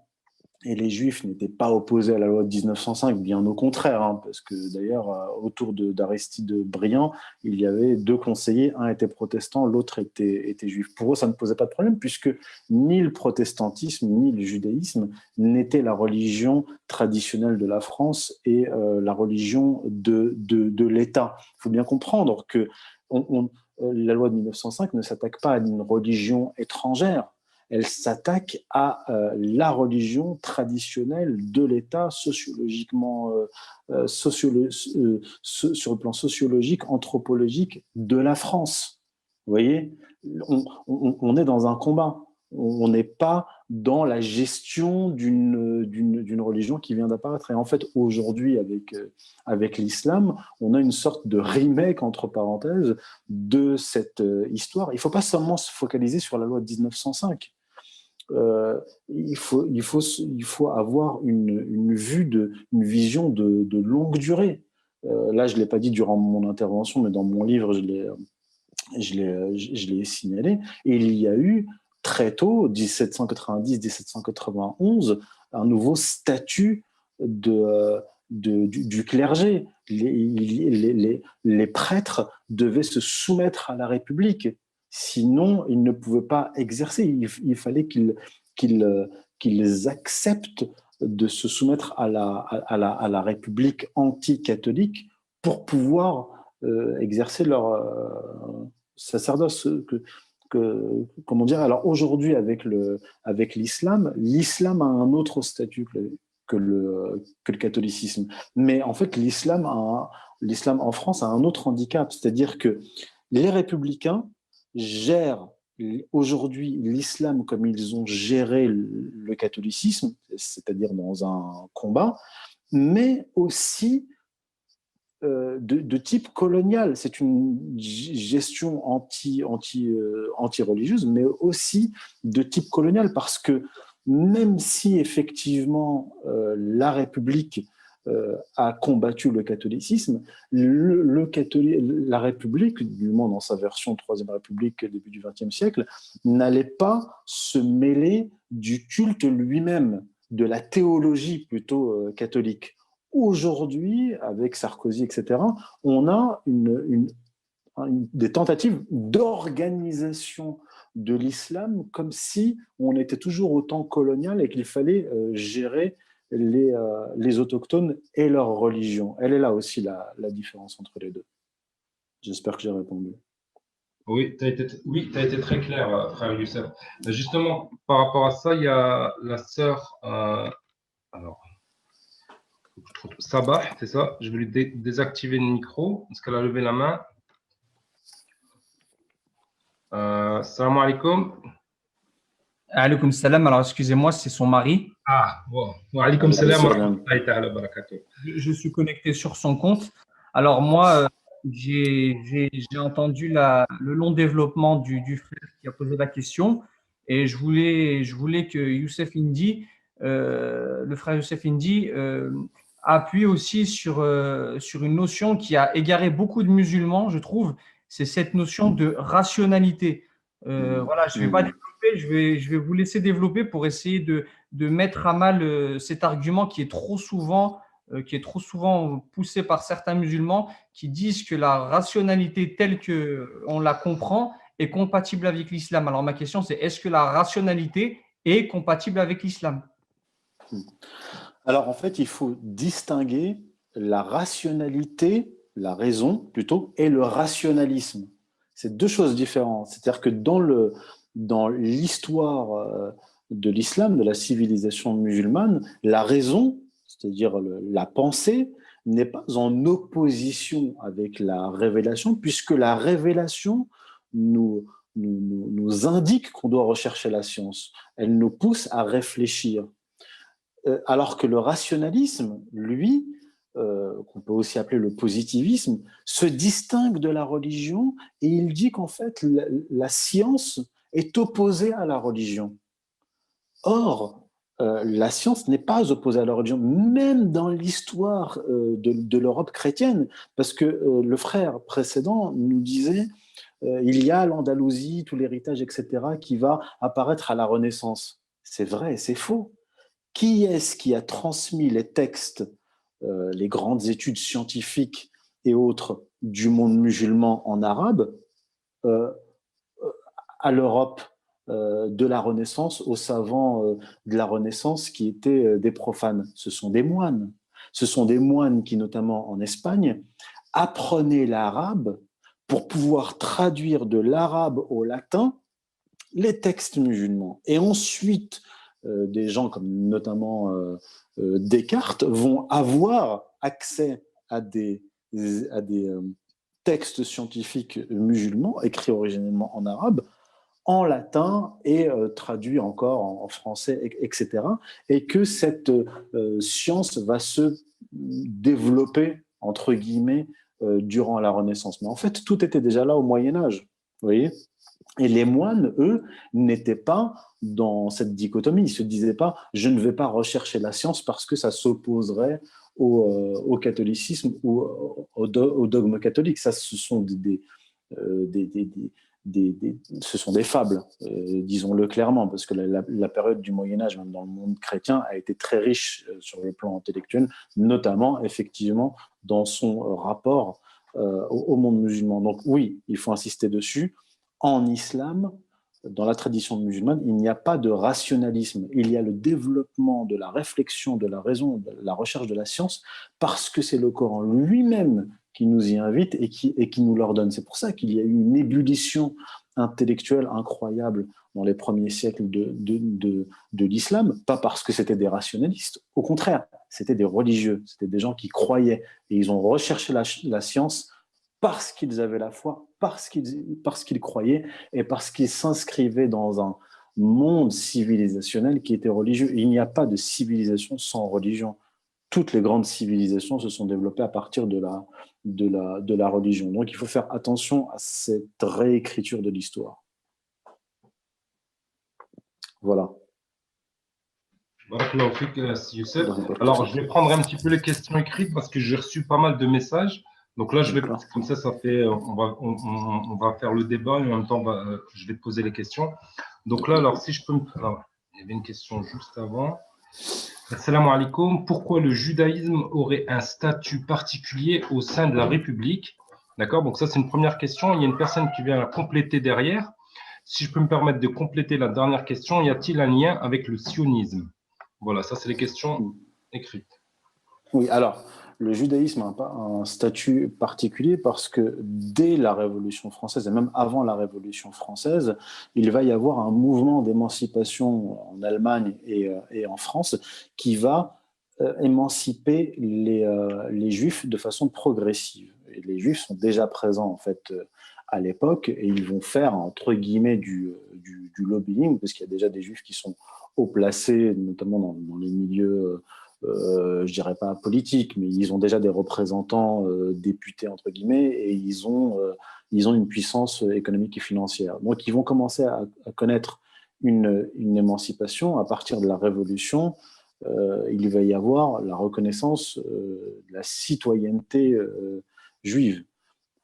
et les juifs n'étaient pas opposés à la loi de 1905, bien au contraire, hein, parce que d'ailleurs, autour d'Aristide Briand, il y avait 2 conseillers, un était protestant, l'autre était juif. Pour eux, ça ne posait pas de problème, puisque ni le protestantisme, ni le judaïsme n'étaient la religion traditionnelle de la France et la religion de l'État. Il faut bien comprendre que la loi de 1905 ne s'attaque pas à une religion étrangère, elle s'attaque à la religion traditionnelle de l'État sociologiquement, sur le plan sociologique, anthropologique de la France. Vous voyez, on est dans un combat. On n'est pas dans la gestion d'une religion qui vient d'apparaître. Et en fait, aujourd'hui, avec l'islam, on a une sorte de remake, entre parenthèses, de cette histoire. Il ne faut pas seulement se focaliser sur la loi de 1905. Il faut avoir une vision de longue durée. Là, je ne l'ai pas dit durant mon intervention, mais dans mon livre, je l'ai signalé. Et il y a eu très tôt, 1790-1791, un nouveau statut du clergé. Les prêtres devaient se soumettre à la République. Sinon, ils ne pouvaient pas exercer. Il fallait qu'ils acceptent de se soumettre à la République anti-catholique pour pouvoir exercer leur sacerdoce. Comment dire ? Alors aujourd'hui, avec l'islam, l'islam a un autre statut que le catholicisme. Mais en fait, l'islam en France a un autre handicap, c'est-à-dire que les républicains gèrent aujourd'hui l'islam comme ils ont géré le catholicisme, c'est-à-dire dans un combat, mais aussi de type colonial. C'est une gestion anti-religieuse, mais aussi de type colonial, parce que même si effectivement la République a combattu le catholicisme, la République, du moins dans sa version Troisième République début du XXe siècle, n'allait pas se mêler du culte lui-même, de la théologie plutôt catholique. Aujourd'hui, avec Sarkozy, etc., on a des tentatives d'organisation de l'islam comme si on était toujours au temps colonial et qu'il fallait gérer les autochtones et leur religion. Elle est là aussi la différence entre les deux. J'espère que j'ai répondu. Oui, tu as été très clair, frère Youssef. Justement, par rapport à ça, il y a la sœur Sabah, c'est ça. Je vais lui désactiver le micro parce qu'elle a levé la main. Salam alaikum. Alaykoum salam. Alors, excusez-moi, c'est son mari. Ah, bon. Wa alaykoum salam wa rahmatullahi ta'ala wa barakatuh. Je suis connecté sur son compte. Alors, moi, j'ai entendu le long développement du frère qui a posé la question et je voulais que Youssef Indy, le frère Youssef Indy, appuie aussi sur une notion qui a égaré beaucoup de musulmans, je trouve. C'est cette notion de rationalité. Voilà, je ne vais pas développer, je vais vous laisser développer pour essayer de mettre à mal cet argument qui est trop souvent qui est trop souvent poussée par certains musulmans qui disent que la rationalité telle qu'on la comprend est compatible avec l'islam. Alors ma question c'est, est-ce que la rationalité est compatible avec l'islam? Alors en fait, il faut distinguer la rationalité, la raison plutôt, et le rationalisme. C'est deux choses différentes. C'est-à-dire que dans l'histoire de l'islam, de la civilisation musulmane, la raison, c'est-à-dire la pensée, n'est pas en opposition avec la révélation, puisque la révélation nous indique qu'on doit rechercher la science. Elle nous pousse à réfléchir. Alors que le rationalisme, lui, qu'on peut aussi appeler le positivisme, se distingue de la religion et il dit qu'en fait, la science est opposée à la religion. Or, la science n'est pas opposée à la religion, même dans l'histoire de l'Europe chrétienne, parce que le frère précédent nous disait il y a l'Andalousie, tout l'héritage, etc., qui va apparaître à la Renaissance. C'est vrai, c'est faux. Qui est-ce qui a transmis les textes, les grandes études scientifiques et autres du monde musulman en arabe à l'Europe de la Renaissance, aux savants de la Renaissance qui étaient des profanes? Ce sont des moines. Ce sont des moines qui, notamment en Espagne, apprenaient l'arabe pour pouvoir traduire de l'arabe au latin les textes musulmans. Et ensuite, des gens comme notamment Descartes vont avoir accès à des textes scientifiques musulmans écrits originellement en arabe, en latin et traduits encore en français, etc. Et que cette science va se développer, entre guillemets, durant la Renaissance. Mais en fait, tout était déjà là au Moyen-Âge, vous voyez. Et les moines, eux, n'étaient pas dans cette dichotomie. Ils ne se disaient pas « je ne vais pas rechercher la science parce que ça s'opposerait au catholicisme ou au dogme catholique ». Ça, ce sont ce sont des fables, disons-le clairement, parce que la période du Moyen-Âge, même dans le monde chrétien, a été très riche sur le plan intellectuel, notamment, effectivement, dans son rapport au monde musulman. Donc oui, il faut insister dessus. En islam, dans la tradition musulmane, il n'y a pas de rationalisme. Il y a le développement de la réflexion, de la raison, de la recherche de la science, parce que c'est le Coran lui-même qui nous y invite et qui nous l'ordonne. C'est pour ça qu'il y a eu une ébullition intellectuelle incroyable dans les premiers siècles de l'islam, pas parce que c'était des rationalistes, au contraire, c'était des religieux, c'était des gens qui croyaient, et ils ont recherché la science parce qu'ils avaient la foi, parce qu'ils croyaient et parce qu'ils s'inscrivaient dans un monde civilisationnel qui était religieux. Et il n'y a pas de civilisation sans religion. Toutes les grandes civilisations se sont développées à partir de la religion. Donc il faut faire attention à cette réécriture de l'histoire. Voilà. Youssef. Alors, je vais prendre un petit peu les questions écrites parce que j'ai reçu pas mal de messages. Donc là, comme ça fait, on va faire le débat et en même temps, je vais te poser les questions. Donc là, alors si je peux alors, il y avait une question juste avant. Assalamu alaikum. Pourquoi le judaïsme aurait un statut particulier au sein de la République? D'accord, donc ça, c'est une première question. Il y a une personne qui vient compléter derrière. Si je peux me permettre de compléter la dernière question, y a-t-il un lien avec le sionisme? Voilà, ça, c'est les questions écrites. Oui, alors, le judaïsme n'a pas un statut particulier parce que dès la Révolution française, et même avant la Révolution française, il va y avoir un mouvement d'émancipation en Allemagne et en France qui va émanciper les Juifs de façon progressive. Et les Juifs sont déjà présents, en fait, à l'époque, et ils vont faire, entre guillemets, du lobbying, parce qu'il y a déjà des Juifs qui sont haut placés, notamment dans les milieux... je dirais pas politique, mais ils ont déjà des représentants députés entre guillemets et ils ont une puissance économique et financière. Donc ils vont commencer à connaître une émancipation à partir de la Révolution. Il va y avoir la reconnaissance de la citoyenneté juive.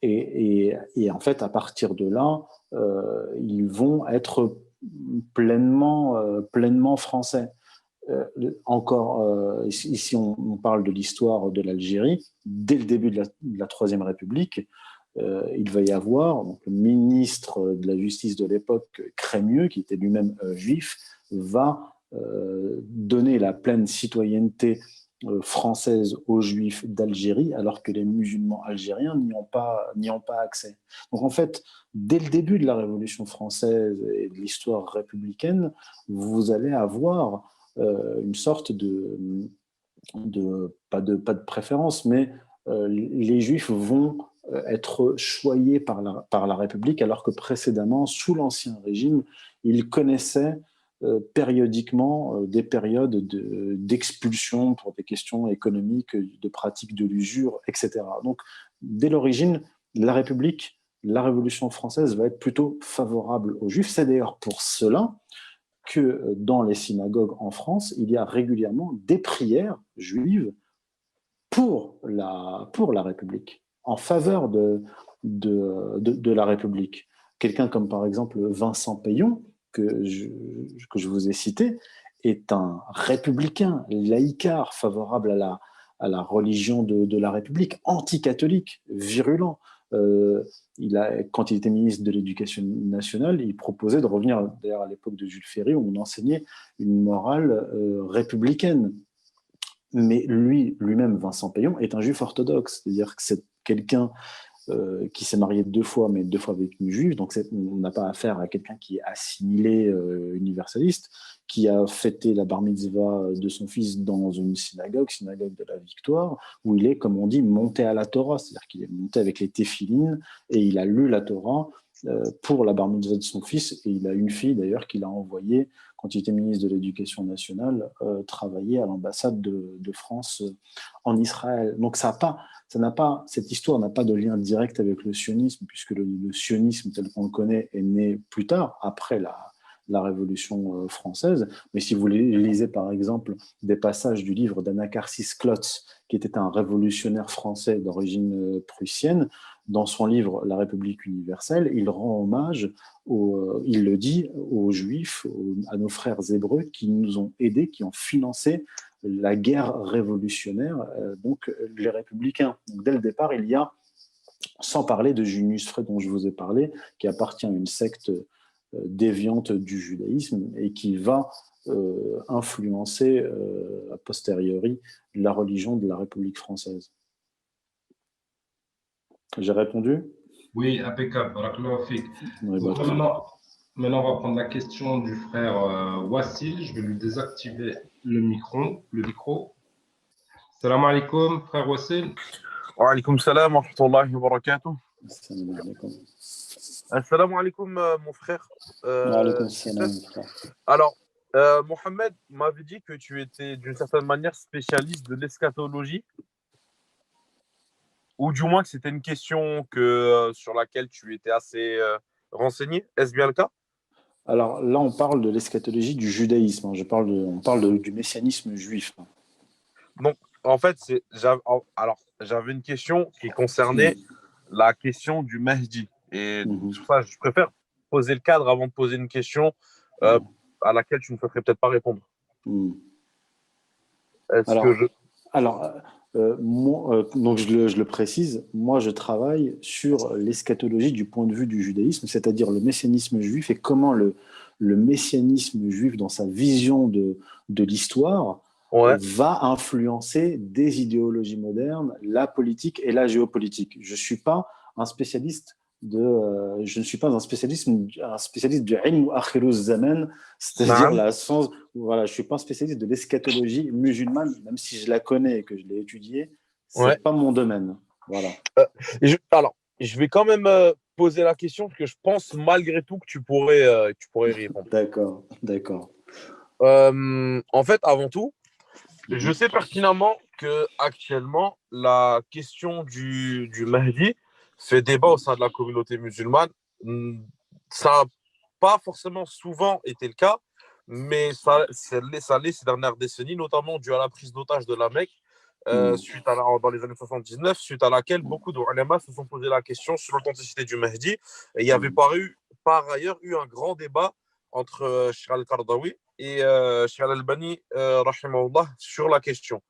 Et en fait, à partir de là, ils vont être pleinement français. ici on parle de l'histoire de l'Algérie. Dès le début de la Troisième République, il va y avoir donc, le ministre de la Justice de l'époque, Crémieux, qui était lui-même juif, va donner la pleine citoyenneté française aux juifs d'Algérie, alors que les musulmans algériens n'y ont pas accès. Donc en fait, dès le début de la Révolution française et de l'histoire républicaine, vous allez avoir une sorte pas de préférence, mais les juifs vont être choyés par la République, alors que précédemment, sous l'Ancien Régime, ils connaissaient périodiquement des périodes d'expulsion pour des questions économiques, de pratique de l'usure, etc. Donc, dès l'origine, la République, la Révolution française va être plutôt favorable aux Juifs. C'est d'ailleurs pour cela que dans les synagogues en France, il y a régulièrement des prières juives pour la République, en faveur de la République. Quelqu'un comme par exemple Vincent Payon, que je vous ai cité, est un républicain, laïcard, favorable à la religion de la République, anticatholique, virulent. Quand il était ministre de l'Éducation nationale, il proposait de revenir, d'ailleurs à l'époque de Jules Ferry, où on enseignait une morale républicaine. Mais lui-même, Vincent Payon, est un juif orthodoxe, c'est-à-dire que c'est quelqu'un qui s'est marié 2 fois, mais 2 fois avec une juive, donc on n'a pas affaire à quelqu'un qui est assimilé universaliste, qui a fêté la bar mitzvah de son fils dans une synagogue de la Victoire, où il est, comme on dit, monté à la Torah, c'est-à-dire qu'il est monté avec les téphilines, et il a lu la Torah pour la bar mitzvah de son fils, et il a une fille d'ailleurs qu'il a envoyée, quand il était ministre de l'Éducation nationale, travailler à l'ambassade de France en Israël. Donc cette histoire n'a pas de lien direct avec le sionisme, puisque le sionisme tel qu'on le connaît est né plus tard, après la Révolution française. Mais si vous lisez par exemple des passages du livre d'Anacharsis Clootz, qui était un révolutionnaire français d'origine prussienne, dans son livre La République universelle, il rend hommage, il le dit, aux Juifs, à nos frères hébreux qui nous ont aidés, qui ont financé la guerre révolutionnaire, donc les républicains. Donc, dès le départ, il y a, sans parler de Junius Frey dont je vous ai parlé, qui appartient à une secte déviante du judaïsme et qui va influencer a posteriori la religion de la République française. J'ai répondu? Oui, impeccable. Barakallahu fik. Oui, Donc, maintenant, on va prendre la question du frère Wassil. Je vais lui désactiver le micro. Salam alaikum, frère Wassil. Wa alaikum salam wa rahmatullahi wa barakatuh. Assalamu alaikum, mon frère. Alaikum salam, frère. Alors, Mohamed m'avait dit que tu étais d'une certaine manière spécialiste de l'eschatologie, ou du moins que c'était une question sur laquelle tu étais assez renseigné. Est-ce bien le cas? Alors là, on parle de l'eschatologie du judaïsme. On parle du messianisme juif. Donc, en fait, j'avais une question qui concernait la question du Mahdi. Et sur ça, je préfère poser le cadre avant de poser une question à laquelle tu ne souhaiterais peut-être pas répondre. Donc je le précise, moi je travaille sur l'eschatologie du point de vue du judaïsme, c'est-à-dire le messianisme juif et comment le messianisme juif, dans sa vision de l'histoire, va influencer des idéologies modernes, la politique et la géopolitique. Je ne suis pas un spécialiste du ilm akhiruz zaman, c'est-à-dire la science. Voilà, je suis pas un spécialiste de l'eschatologie musulmane, même si je la connais et que je l'ai étudiée, c'est pas mon domaine. Voilà. Alors, je vais quand même poser la question parce que je pense malgré tout que tu pourrais y répondre. D'accord. En fait, avant tout, je sais pertinemment que actuellement la question du Mahdi fait débat au sein de la communauté musulmane. Ça n'a pas forcément souvent été le cas, mais ça l'est ces dernières décennies, notamment dû à la prise d'otage de la Mecque dans les années 79, suite à laquelle beaucoup d'ulama se sont posé la question sur l'authenticité du Mahdi. Et il y avait par ailleurs eu un grand débat entre Cheikh al-Qaradawi et Cheikh Al-Albani, rahimahullah, sur la question.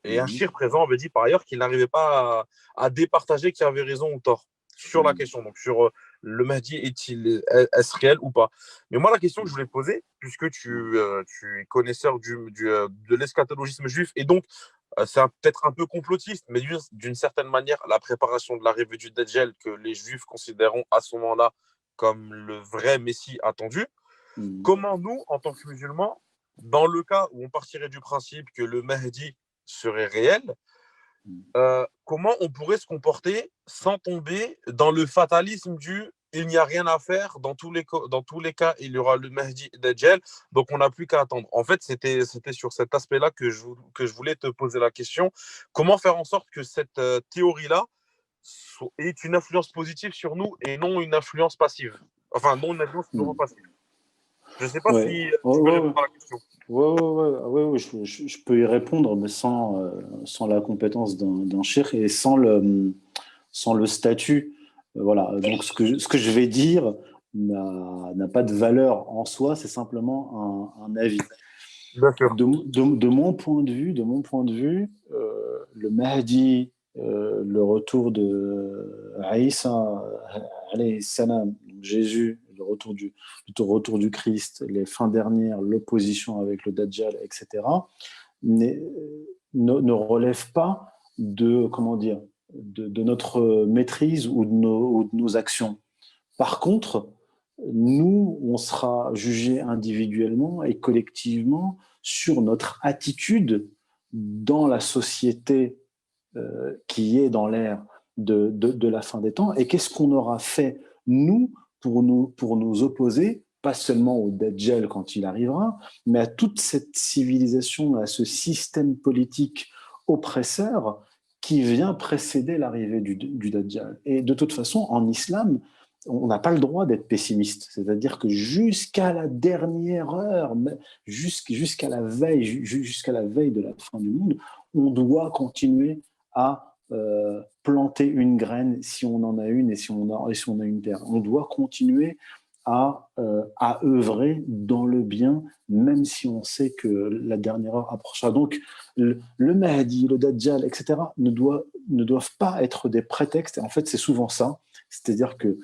Et un Mhm. shir présent avait dit par ailleurs qu'il n'arrivait pas à départager qui avait raison ou tort sur la question, donc sur le Mahdi est-ce réel ou pas. Mais moi, la question que je voulais poser, puisque tu es connaisseur de l'eschatologisme juif, et donc c'est peut-être un peu complotiste, mais d'une certaine manière, la préparation de l'arrivée du Dajjal que les juifs considéreront à ce moment-là comme le vrai Messie attendu, comment nous, en tant que musulmans, dans le cas où on partirait du principe que le Mahdi serait réel, comment on pourrait se comporter sans tomber dans le fatalisme du il n'y a rien à faire, dans tous les cas, il y aura le Mahdi Dajjal, donc on n'a plus qu'à attendre. En fait, c'était sur cet aspect-là que je voulais te poser la question. Comment faire en sorte que cette théorie-là ait une influence positive sur nous et non une influence passive? Enfin, non une influence toujours passive. Je ne sais pas si tu peux répondre à la question. Oui, je peux y répondre, mais sans la compétence d'un cheikh et sans le statut. Voilà. Donc, ce que je vais dire n'a pas de valeur en soi, c'est simplement un avis. De mon point de vue, le Mahdi, le retour de Aïssa, alayhi salam, Jésus, le retour du Christ, les fins dernières, l'opposition avec le Dajjal, etc., ne relève pas de, comment dire, de notre maîtrise ou de nos actions. Par contre, nous, on sera jugé individuellement et collectivement sur notre attitude dans la société qui est dans l'ère de la fin des temps, et qu'est-ce qu'on aura fait, nous, pour nous opposer, pas seulement au Dajjal quand il arrivera, mais à toute cette civilisation, à ce système politique oppresseur qui vient précéder l'arrivée du Dajjal. Et de toute façon, en islam, on n'a pas le droit d'être pessimiste. C'est-à-dire que jusqu'à la dernière heure, jusqu'à la veille de la fin du monde, on doit continuer à planter une graine si on en a une et si on a une terre. On doit continuer à œuvrer dans le bien, même si on sait que la dernière heure approchera. Donc, le Mahdi, le Dajjal, etc., ne doivent pas être des prétextes. Et en fait, c'est souvent ça. C'est-à-dire que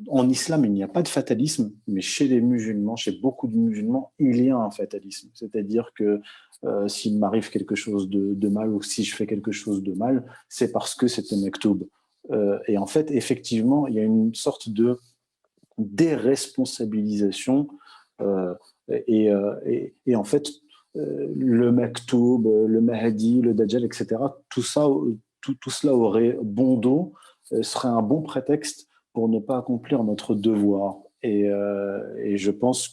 en islam, il n'y a pas de fatalisme, mais chez les musulmans, chez beaucoup de musulmans, il y a un fatalisme. C'est-à-dire que s'il m'arrive quelque chose de mal ou si je fais quelque chose de mal, c'est parce que c'est un maktoub. Et en fait, effectivement, il y a une sorte de déresponsabilisation et en fait, le maktoub, le Mahdi, le Dajjal, etc., tout cela aurait bon dos, serait un bon prétexte pour ne pas accomplir notre devoir. Et je pense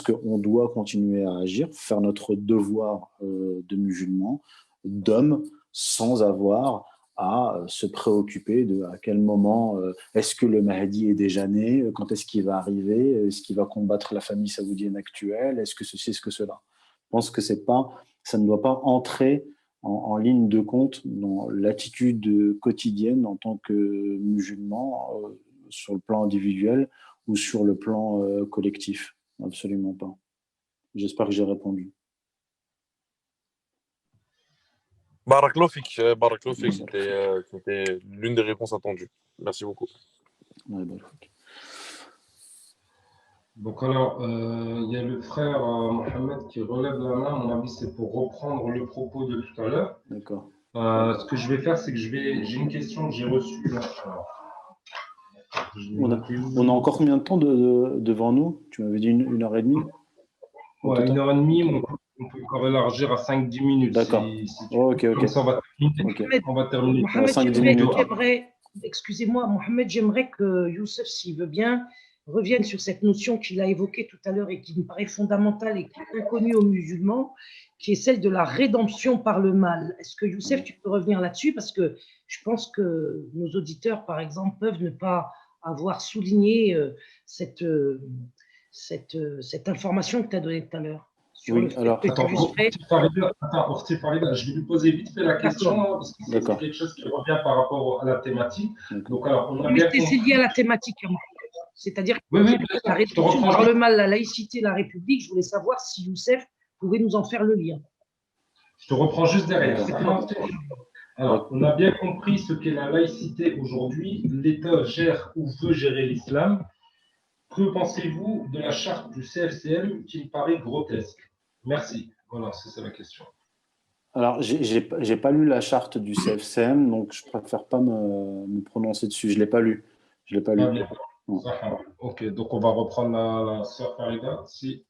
qu'on doit continuer à agir, faire notre devoir de musulmans, d'hommes, sans avoir à se préoccuper de à quel moment est-ce que le Mahdi est déjà né, quand est-ce qu'il va arriver, est-ce qu'il va combattre la famille saoudienne actuelle, est-ce que ceci, est-ce que cela. Je pense que ça ne doit pas entrer en ligne de compte dans l'attitude quotidienne en tant que musulman sur le plan individuel ou sur le plan collectif. Absolument pas. J'espère que j'ai répondu. Barakallahu fik, c'était l'une des réponses attendues. Merci beaucoup. Ouais, donc alors, il y a le frère Mohamed qui relève la main. À mon avis, c'est pour reprendre le propos de tout à l'heure. D'accord. Ce que je vais faire, c'est que j'ai une question que j'ai reçue. On a encore combien de temps devant nous? Tu m'avais dit une heure et demie? Ouais, 1h30, mais on peut encore élargir à 5-10 minutes. D'accord. Ok. Comme ça, on va terminer. Mohamed, excusez-moi, Mohamed, j'aimerais que Youssef, s'il veut bien, revienne sur cette notion qu'il a évoquée tout à l'heure et qui me paraît fondamentale et qui est inconnue aux musulmans, qui est celle de la rédemption par le mal. Est-ce que Youssef, tu peux revenir là-dessus? Parce que je pense que nos auditeurs, par exemple, peuvent ne pas avoir souligné cette information que tu as donnée tout à l'heure. Oui, alors, attends, je vais lui poser vite fait la question, parce que c'est quelque chose qui revient par rapport à la thématique. Donc, alors, c'est lié à la thématique. C'est-à-dire que Oui, oui, la je te réduction reprends par juste. le mal, la laïcité, la République, je voulais savoir si Youssef pouvait nous en faire le lien. Je te reprends juste derrière. D'accord. Alors, on a bien compris ce qu'est la laïcité aujourd'hui. L'État gère ou veut gérer l'islam. Que pensez-vous de la charte du CFCM qui me paraît grotesque? Merci. Voilà, c'est ça la question. Alors, j'ai pas lu la charte du CFCM, donc je préfère pas me prononcer dessus. Je l'ai pas lu. Je l'ai pas Pas lu. bien. Non. Ok, donc on va reprendre la sœur Farida. Si.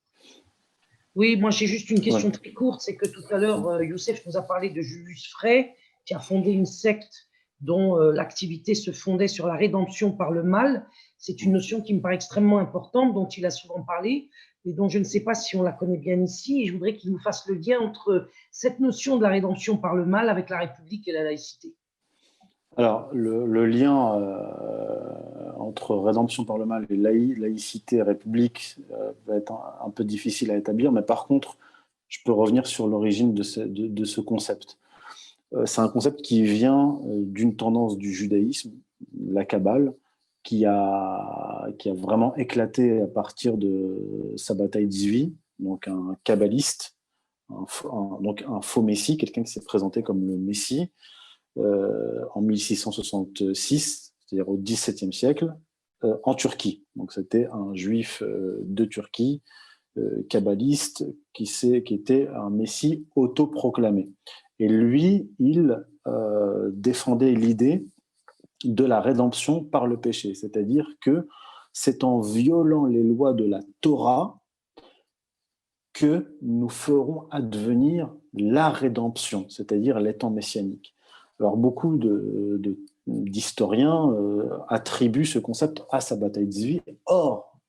Oui, moi j'ai juste une question Ouais. très courte, c'est que tout à l'heure, Youssef nous a parlé de Julius Frey, qui a fondé une secte dont l'activité se fondait sur la rédemption par le mal. C'est une notion qui me paraît extrêmement importante, dont il a souvent parlé, mais dont je ne sais pas si on la connaît bien ici. Et je voudrais qu'il nous fasse le lien entre cette notion de la rédemption par le mal avec la République et la laïcité. Alors, le lien entre rédemption par le mal et laïcité et république va être un peu difficile à établir, mais par contre, je peux revenir sur l'origine de ce concept. C'est un concept qui vient d'une tendance du judaïsme, la Kabbale, qui a vraiment éclaté à partir de Sabbatai Tzvi, donc un kabbaliste, donc un faux messie, quelqu'un qui s'est présenté comme le messie, en 1666, c'est-à-dire au XVIIe siècle, en Turquie. Donc c'était un juif de Turquie, kabbaliste, qui était un messie autoproclamé. Et lui, il défendait l'idée de la rédemption par le péché, c'est-à-dire que c'est en violant les lois de la Torah que nous ferons advenir la rédemption, c'est-à-dire les temps messianiques. Alors beaucoup d'historiens attribuent ce concept à Sabbatai Tzvi. Or,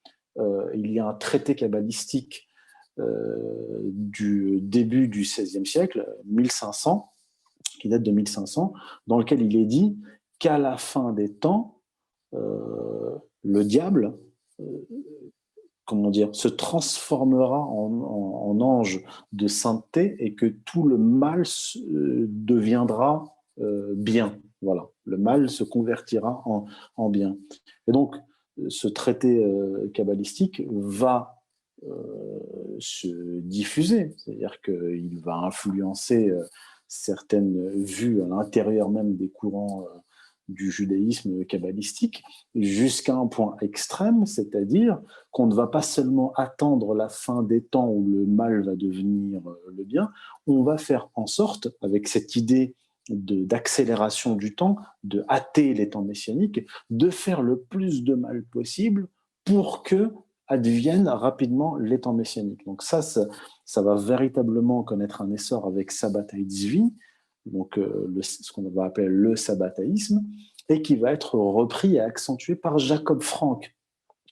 il y a un traité kabbalistique du début du XVIe siècle, 1500, qui date de 1500, dans lequel il est dit qu'à la fin des temps, le diable se transformera en ange de sainteté et que tout le mal deviendra bien. Voilà, le mal se convertira en bien. Et donc, ce traité kabbalistique va se diffuser, c'est-à-dire qu'il va influencer certaines vues à l'intérieur même des courants du judaïsme kabbalistique, jusqu'à un point extrême, c'est-à-dire qu'on ne va pas seulement attendre la fin des temps où le mal va devenir le bien, on va faire en sorte, avec cette idée d'accélération du temps, de hâter les temps messianiques, de faire le plus de mal possible pour que adviennent rapidement les temps messianiques. Donc ça va véritablement connaître un essor avec Sabbatai Tzvi, donc ce qu'on va appeler le sabbataïsme, et qui va être repris et accentué par Jacob Frank,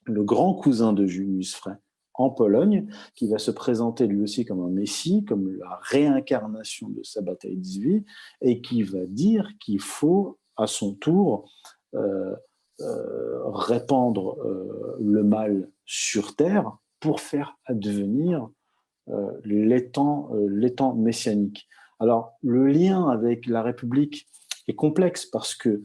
le grand cousin de Julius Frey, en Pologne, qui va se présenter lui aussi comme un messie, comme la réincarnation de Sabbatai Tzvi, et qui va dire qu'il faut, à son tour, répandre le mal sur terre pour faire advenir les temps messianiques. Alors, le lien avec la République est complexe parce que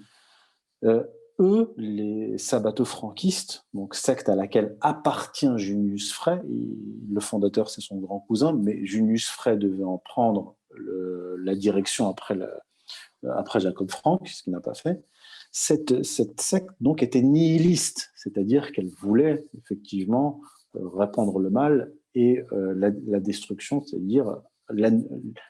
eux, les sabbato-franquistes, donc secte à laquelle appartient Junius Frey, le fondateur c'est son grand cousin, mais Junius Frey devait en prendre la direction après Jacob Frank, ce qu'il n'a pas fait. Cette secte donc était nihiliste, c'est-à-dire qu'elle voulait effectivement répandre le mal et la destruction, c'est-à-dire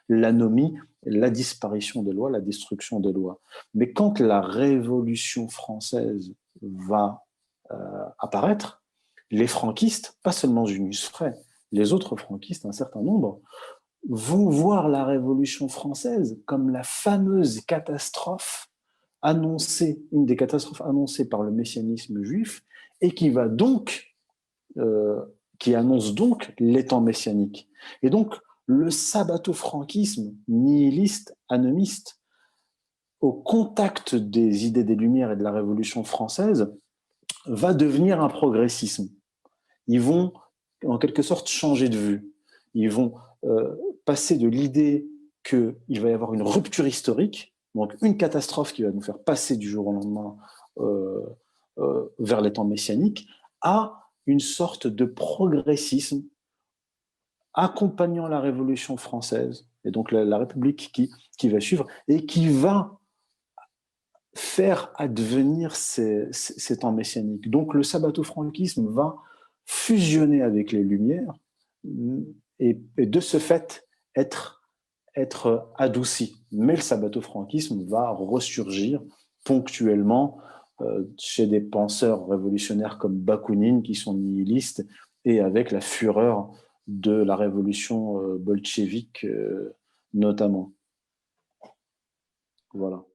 l'anomie, la disparition des lois, la destruction des lois. Mais quand la Révolution française va apparaître, les franquistes, pas seulement Junius Frey, les autres franquistes, un certain nombre, vont voir la Révolution française comme la fameuse catastrophe annoncée, une des catastrophes annoncées par le messianisme juif, et qui annonce donc les temps messianiques. Et donc, le sabbato-franquisme nihiliste, anomiste, au contact des idées des Lumières et de la Révolution française, va devenir un progressisme. Ils vont, en quelque sorte, changer de vue. Ils vont passer de l'idée qu'il va y avoir une rupture historique, donc une catastrophe qui va nous faire passer du jour au lendemain vers les temps messianiques, à une sorte de progressisme accompagnant la Révolution française, et donc la République qui va suivre, et qui va faire advenir ces temps messianiques. Donc le sabbato-franquisme va fusionner avec les Lumières et de ce fait être adouci. Mais le sabbato-franquisme va ressurgir ponctuellement chez des penseurs révolutionnaires comme Bakounine, qui sont nihilistes, et avec la fureur de la révolution bolchevique notamment. Voilà.